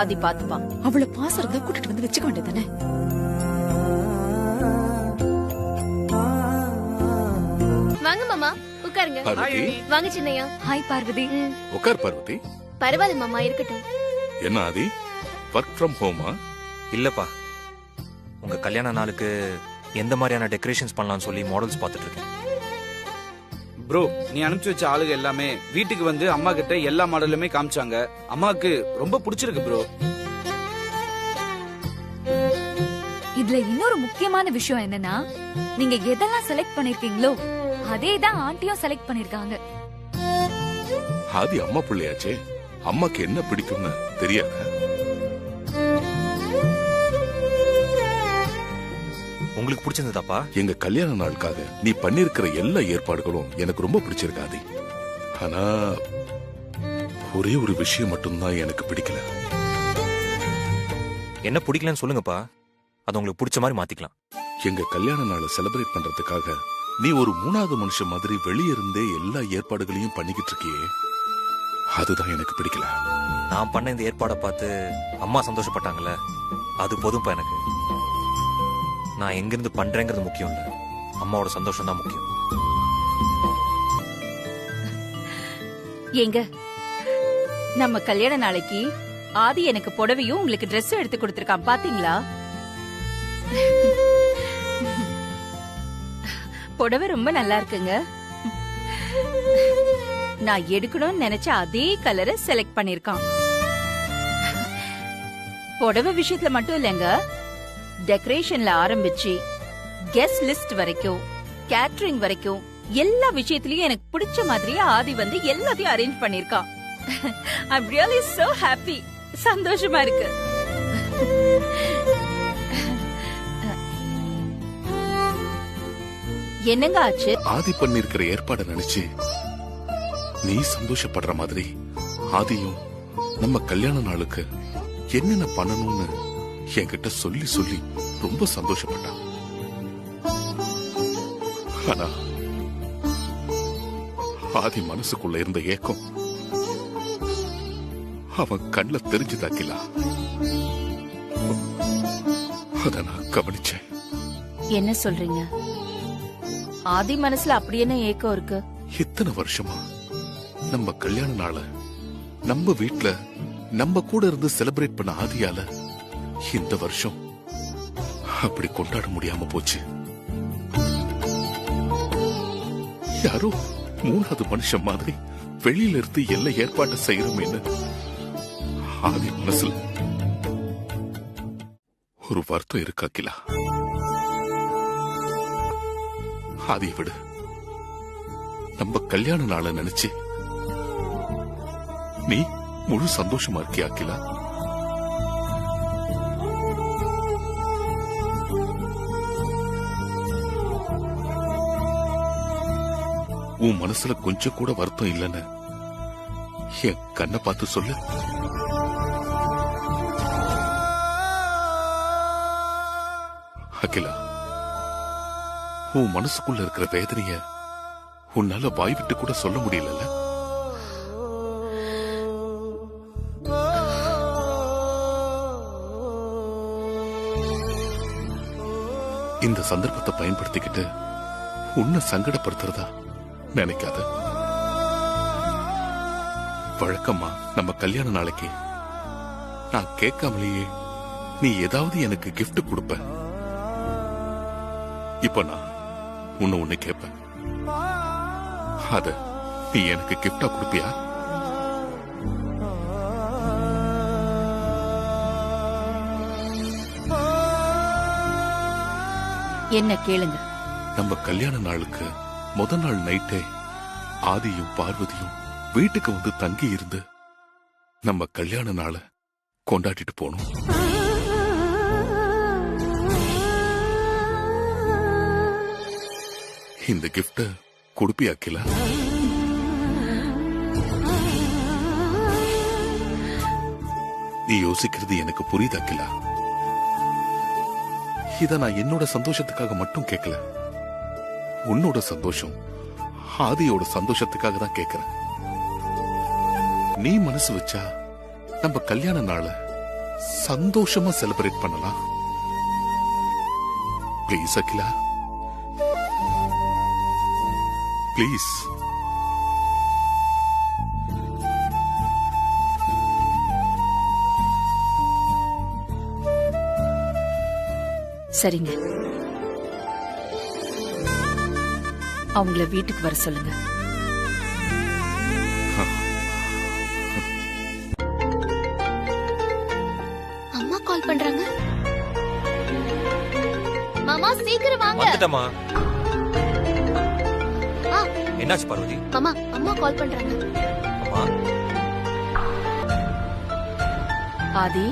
ஆதி பாத்துப்பான். அவளை பாசம் இருந்தா கூட்டிட்டு வந்து வச்சுக்க வேண்டியதானே. வாங்க மாமா, உட்காருங்க. வாங்க சின்னையா. ஹாய் பார்வதி. உட்கார் பார்வதி. பரவாயில்ல மாமா, இருக்கட்டும். என்ன ஆதி, ஒர்க் ஃப்ரம் ஹோமா? இல்லப்பா, உங்க கல்யாண நாளுக்கு எந்த மாதிரியான டெக்கரேஷன்ஸ் பண்ணலாம்னு சொல்லி மாடல்ஸ் பார்த்துட்டு இருக்கேன். ப்ரோ, நீ அனுப்பிச்சு வச்ச ஆளுங்க எல்லாமே வீட்டுக்கு வந்து அம்மா கிட்ட எல்லா மாடலுமே காமிச்சாங்க. அம்மாக்கு ரொம்ப பிடிச்சிருக்கு ப்ரோ. இதுல இன்னொரு முக்கியமான விஷயம் என்னன்னா, நீங்க எதெல்லாம் செலக்ட் பண்ணிருக்கீங்களோ அதே தான் ஆண்டியும் செலக்ட் பண்ணிருக்காங்க. ஆதி அம்மா பிள்ளையாச்சே, அம்மாக்கு என்ன பிடிக்கும்னு தெரியாத? உங்களுக்கு பிடிச்சிருந்ததாப்பா? எங்க கல்யாண நாளுக்காக நீ பண்ணிருக்கிற எல்லா ஏற்பாடுகளும் எனக்கு ரொம்ப பிடிச்சிருக்காது. ஆனா ஒரே ஒரு விஷயம் மட்டும்தான் எனக்கு பிடிக்கல. என்ன பிடிக்கலன்னு சொல்லுங்கப்பா, அது உங்களுக்கு பிடிச்ச மாதிரி மாத்திக்கலாம். எங்க கல்யாண நாளை செலிப்ரேட் பண்றதுக்காக நீ ஒரு மூணாவது மனுஷன் மாதிரி வெளியே இருந்தே எல்லா ஏற்பாடுகளையும் பண்ணிக்கிட்டு இருக்கியே, அதுதான் எனக்கு பிடிக்கல. நான் பண்ண இந்த ஏற்பாடை பார்த்து அம்மா சந்தோஷப்பட்டாங்கல்ல, அது போதும்ப்பா எனக்கு. நான் எங்கிருந்து பண்றேங்கிறது முக்கியம் இல்ல, அம்மாவோட சந்தோஷம் தான் முக்கியம். ஏங்க, நம்ம கல்யாண நாளைக்கு ஆதி எனக்கு புடவையும் உங்களுக்கு ட்ரெஸ்ஸும் எடுத்து கொடுத்திருக்கான், பாத்தீங்களா? புடவை ரொம்ப நல்லா இருக்குங்க. நான் எடுக்கணும்னு நினைச்ச அதே கலரை செலக்ட் பண்ணிருக்கான். புடவை விஷயத்துல மட்டும் இல்லங்க, டெக்கரேஷன்ல ஆரம்பிச்சு கெஸ்ட் லிஸ்ட் வரைக்கும் கேட்டரிங் வரைக்கும் எல்லா விஷயத்திலயும் எனக்கு பிடிச்ச மாதிரியே ஆதி வந்து எல்லாத்தையும் அரேஞ்ச் பண்ணிருக்கான். I'm really so happy. சந்தோஷமா இருக்கு. என்னங்க ஆச்சு? ஆதி பண்ணிருக்கிற ஏற்பாடு நினைச்சு நீ சந்தோஷப்படுற மாதிரி ஆதியும் நம்ம கல்யாண நாளுக்கு என்னென்ன பண்ணணும்னு என்கிட்ட சொல்லி சொல்லி ரொம்ப சந்தோஷப்பட்டான். ஆனா ஆதி மனசுக்குள்ள இருந்த ஏக்கம் அவன் கண்ணுல தெரிஞ்சுதாக்கிலா. அத நான் கவனிச்சேன். என்ன சொல்றீங்க? ஆதி மனசுல அப்படி என்ன ஏக்கம் இருக்கு? இத்தனை வருஷமா நம்ம கல்யாண நாள நம்ம வீட்ல நம்ம கூட இருந்து செலிப்ரேட் பண்ண ஆதியால இந்த வருஷம் அப்படி கொண்டாட முடியாம போச்சு. யாரோ மூணாவது மனுஷன் மாதிரி வெளியில இருந்து எல்லா ஏற்பாட்டை செய்யறோமேன்னு ஆதி மனசுல ஒரு வருத்தம் இருக்காக்கிலா. ஆதியை விடு, நம்ம கல்யாண நாளை நினைச்சு நீ முழு சந்தோஷமா இருக்கியா அகிலா? உன் மனசுல கொஞ்சம் கூட வருத்தம் இல்லைன்னு என் கண்ணை பார்த்து சொல்லு. அகிலா, உன் மனசுக்குள்ள இருக்கிற வேதனைய உன்னால வாய் விட்டு கூட சொல்ல முடியல. இந்த சந்தர்ப்பத்தை பயன்படுத்திக்கிட்டு உன்னை சங்கடப்படுத்துறதா நினைக்காத. வழக்கமா நம்ம கல்யாண நாளைக்கு நான் கேட்காமலேயே நீ ஏதாவது எனக்கு gift கொடுப்ப. இப்ப நான் உன்னை கேட்பேன், அத நீ எனக்கு கிஃப்டா கொடுப்பியா? என்ன கேளுங்க. நம்ம கல்யாண நாளுக்கு முதல் நாள் நைட்டே ஆதியும் பார்வதியும் வீட்டுக்கு வந்து தங்கி இருந்து நம்ம கல்யாண நாளை கொண்டாடிட்டு போனோம். இந்த கிஃப்ட கொடுப்பியா அகிலா? நீ யோசிக்கிறது எனக்கு புரியுது அகிலா. இத நான் என்னோட சந்தோஷத்துக்காக மட்டும் கேட்கல, உன்னோட சந்தோஷம் ஆதியோட சந்தோஷத்துக்காக தான் கேட்கிறேன். நீ மனசு வச்சா நம்ம கல்யாண நாளை சந்தோஷமா செலிப்ரேட் பண்ணலாம். Please Akila, please. சரிங்க, அவங்கள வீட்டுக்கு வர சொல்லுங்க. அம்மா கால் பண்றாங்க. மாமா சீக்கிரம் வாங்க. வந்துட்டமா. என்னாச்சு பார்வதி? மாமா அம்மா கால் பண்றாங்க. அம்மா. ஆதி.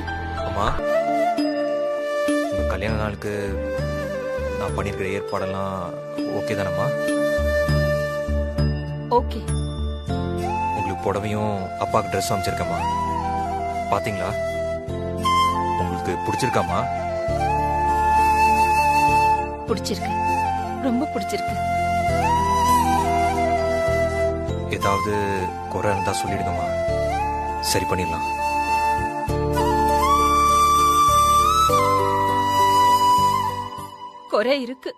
அம்மா, உங்க கல்யாண நாளுக்கு நான் பண்ணிருக்கிற ஏற்பாடெல்லாம் ஓகே தானம்மா? ஓகே. உங்களுக்கு புடவையும் அப்பாவுக்கு ட்ரெஸ் அமைச்சிருக்கேம்மா, பாத்தீங்களா? உங்களுக்கு பிடிச்சிருக்காமா? பிடிச்சிருக்கு, ரொம்ப பிடிச்சிருக்கு. ஏதாவது குறை இருந்தா சொல்லிடுங்கம்மா, சரி பண்ணிடலாம். குறை இருக்கு,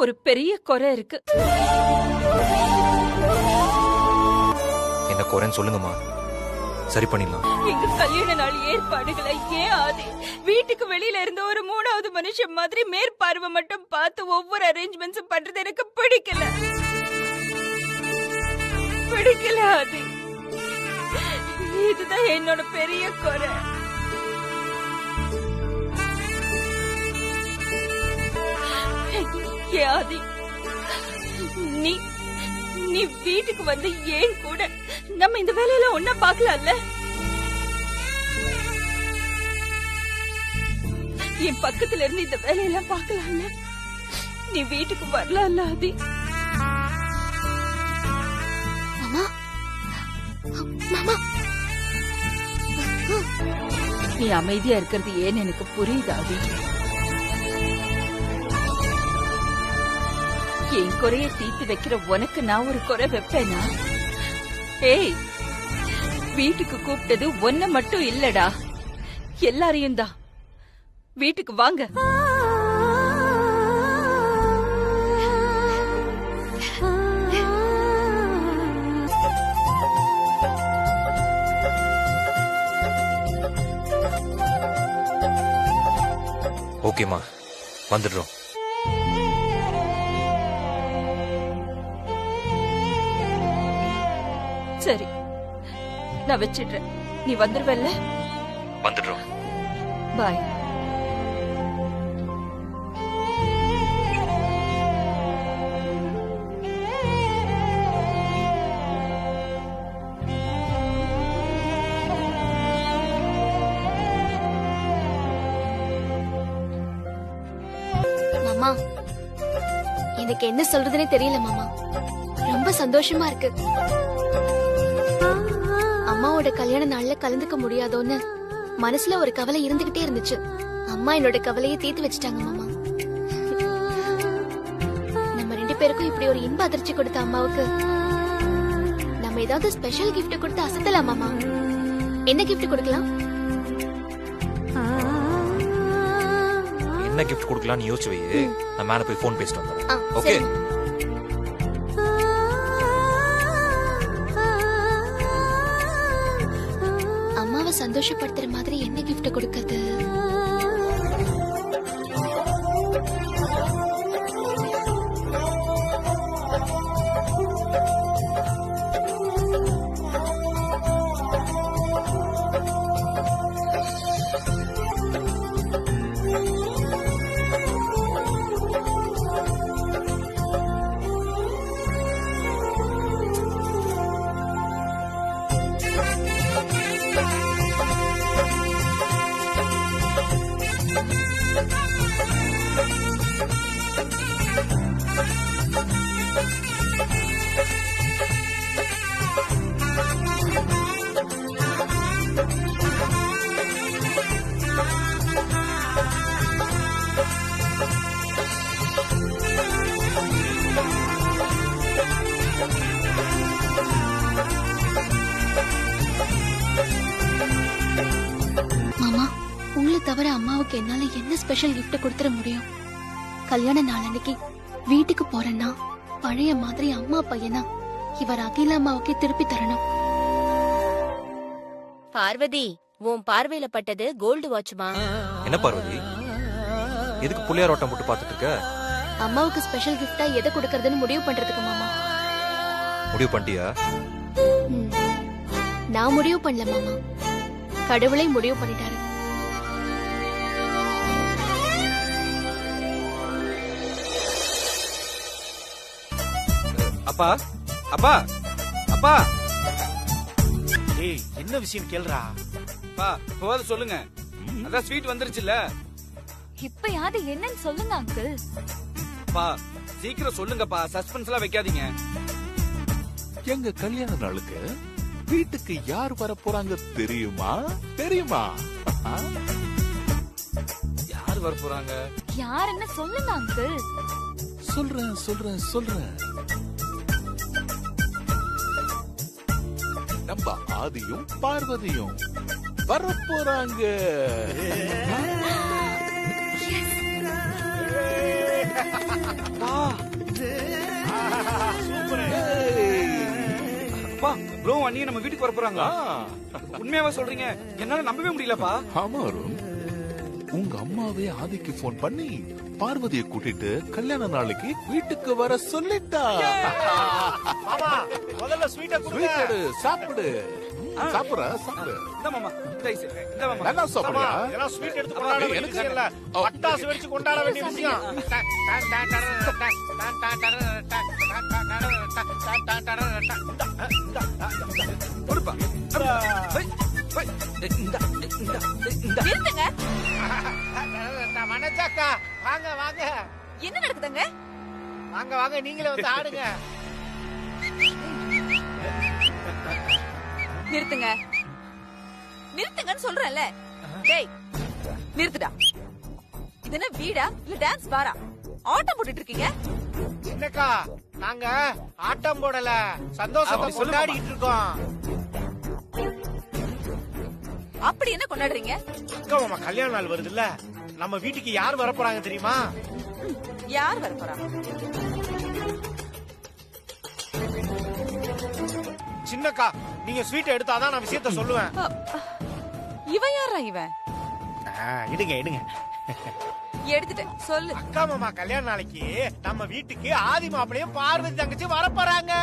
ஒரு பெரிய குறை இருக்கு. என்ன குறைன்னு சொல்லுங்கம்மா, சரி பண்ணிடலாம். எங்க கல்யாண நாள் ஏற்பாடுகளை ஏன் ஆதி வீட்டுக்கு வெளியில இருந்த ஒரு 3வது மனுஷன் மாதிரி மேற்பார்வை மட்டும் பார்த்து ஒவ்வொரு அரேஞ்ச்மெண்ட்ஸும் பண்றது எனக்கு பிடிக்கல. ஆதி, இதுதான் என்னோட பெரிய குறை. ஆதி, நீ வீட்டுக்கு வந்து ஏன் கூட நம்ம இந்த வேலையில ஒன்னா பாக்கலாம்ல? என் பக்கத்துல இருந்து இந்த வேலையெல்லாம் பாக்கலாம்ல? நீ வீட்டுக்கு வரலாம்ல ஆதி? நீ அமைதியா இருக்கிறது ஏன்னு எனக்கு புரியுது ஆதி. என் குறைய தீர்த்து வைக்கிற உனக்கு நான் ஒரு குறை வைப்பேனா? ஏய், வீட்டுக்கு கூப்பிட்டது ஒன்ன மட்டும் இல்லடா, எல்லாரையும் தான். வீட்டுக்கு வாங்க. ஓகேம்மா, வந்துடுறோம். சரி, நான் வச்சிடுறேன். நீ வந்துருவல்ல? வந்துடுறோம். பாய். மாமா, எனக்கு என்ன சொல்றதுனே தெரியல மாமா. ரொம்ப சந்தோஷமா இருக்கு. அம்மாவோட கல்யாண நாள்ல கலந்துக்க முடியாதோன்னு மனசுல ஒரு கவலை இருந்துகிட்டே இருந்துச்சு. அம்மா என்னோட கவலையை தீர்த்து வச்சுட்டாங்க மாமா. நம்ம 2 பேருக்கும் இப்படி ஒரு இன்ப அதிர்ச்சி கொடுத்த அம்மாவுக்கு நம்ம ஏதாவது ஸ்பெஷல் கிஃப்ட் கொடுத்து அசத்தலாம் மாமா. என்ன கிஃப்ட் கொடுக்கலாம்? என்ன கிஃப்ட் கொடுக்கலாம்னு யோசிச்சு வை. நான் மேல போய் போன் பேசிட்டு வந்துடுறேன். ஓகே? அம்மாவை சந்தோஷப்படுத்துற மாதிரி என்ன கிஃப்ட் கொடுக்கிறது? மாமா, உங்களை தவிர அம்மாவுக்கு என்னால என்ன ஸ்பெஷல் கிஃப்ட் கொடுத்துட முடியும்? கல்யாண நாள் அன்னைக்கு வீட்டுக்கு போறேன்னா பழைய மாதிரி அம்மா பையனா இவர் அகில அம்மாவுக்கே திருப்பி தரணும். பார்வதி, உன் பார்வையில பட்டது கோல்டு வாட்ச்மா? என்ன பார்வதி, எதுக்கு புள்ளையார் ஓட்டம் போட்டு பாத்துட்டு இருக்க? அம்மாவுக்கு ஸ்பெஷல் கிஃப்டா எதை கொடுக்கறதுன்னு முடிவு பண்றதுக்கு மாமா. முடிவு பண்ணிட்டியா? நான் முடிவு பண்ணல மாமா, கடவுளே முடிவு பண்ணிட்டாரு. அப்பா, அப்பா, அப்பா. ஏய், என்ன விஷயம் கேளுடா. அப்பா, போவாத சொல்லுங்க. அதான் ஸ்வீட் வந்துருச்சுல. இப்ப யாரு என்னன்னு சொல்லுங்க அங்கிள். அப்பா, சீக்கிரம் சொல்லுங்கப்பா, சஸ்பென்ஸ் எல்லாம் வைக்காதீங்க. எங்க கல்யாண நாளுக்கு வீட்டுக்கு யார் வர போறாங்க தெரியுமா? தெரியுமா? யார யார் வர போறாங்க? யாருன்னு சொல்லுங்க அங்கிள். சொல்றேன். நம்ம ஆதியும் பார்வதியும் வரப்போறாங்க. அப்பா, ப்ரோ அண்ணி நம்ம வீட்டுக்கு வர போறாங்க. உண்மையாவா சொல்றீங்க? என்னால நம்பவே முடியலப்பா. ஆமா அருண், உங்க அம்மாவே ஆதிக்கு போன் பண்ணி பார்வதியை கூட்டிட்டு கல்யாண நாளைக்கு வீட்டுக்கு வர சொல்லிட்டா. மாமா முதல்ல ஸ்வீட்டை கொடுங்க. சாப்பிடு. சாப்பிடு. இந்த மாமா, இந்த மாமா. நல்லா சாப்பிடுயா. எல்லாம் ஸ்வீட் எடுத்து கொண்டாட வேண்டிய விஷயம் இல்ல. பட்டாசு வெடிச்சு கொண்டாட வேண்டிய விஷயம். கொடுப்பா. நிறுத்துங்க. மனசாக்கா வாங்க வாங்க. என்ன நடக்குதுங்க? வாங்க வாங்க, நீங்களே வந்து ஆடுங்க. நிறுத்துங்கன்னு சொல்றேன்ல. டேய் நிறுத்துடா. இது என்ன வீடா இல்ல டான்ஸ் பாரா? ஆட்டம் போட்டுட்டு இருக்கீங்க. என்னக்கா நாங்க ஆட்டம் போடல, சந்தோஷமா கொண்டாடிட்டு இருக்கோம். அப்படி என்ன கொண்டாடுறீங்க? அக்கா மாமா கல்யாண நாள் வருது இல்ல, நம்ம வீட்டுக்கு யார் வர போறாங்க தெரியுமா? யார் வர போறாங்க? சின்னக்கா, நீங்க ஸ்வீட் எடுத்தாதான் நான் விஷயத்த சொல்லுவேன். இவன் யாரா இவன்? இடுங்க இடுங்க. எடுத்துட்டேன், சொல்லு. அக்கா மாமா கல்யாண நாளைக்கு நம்ம வீட்டுக்கு ஆதி மாப்பிளையும் பார்வதி தங்கச்சி வர போறாங்க.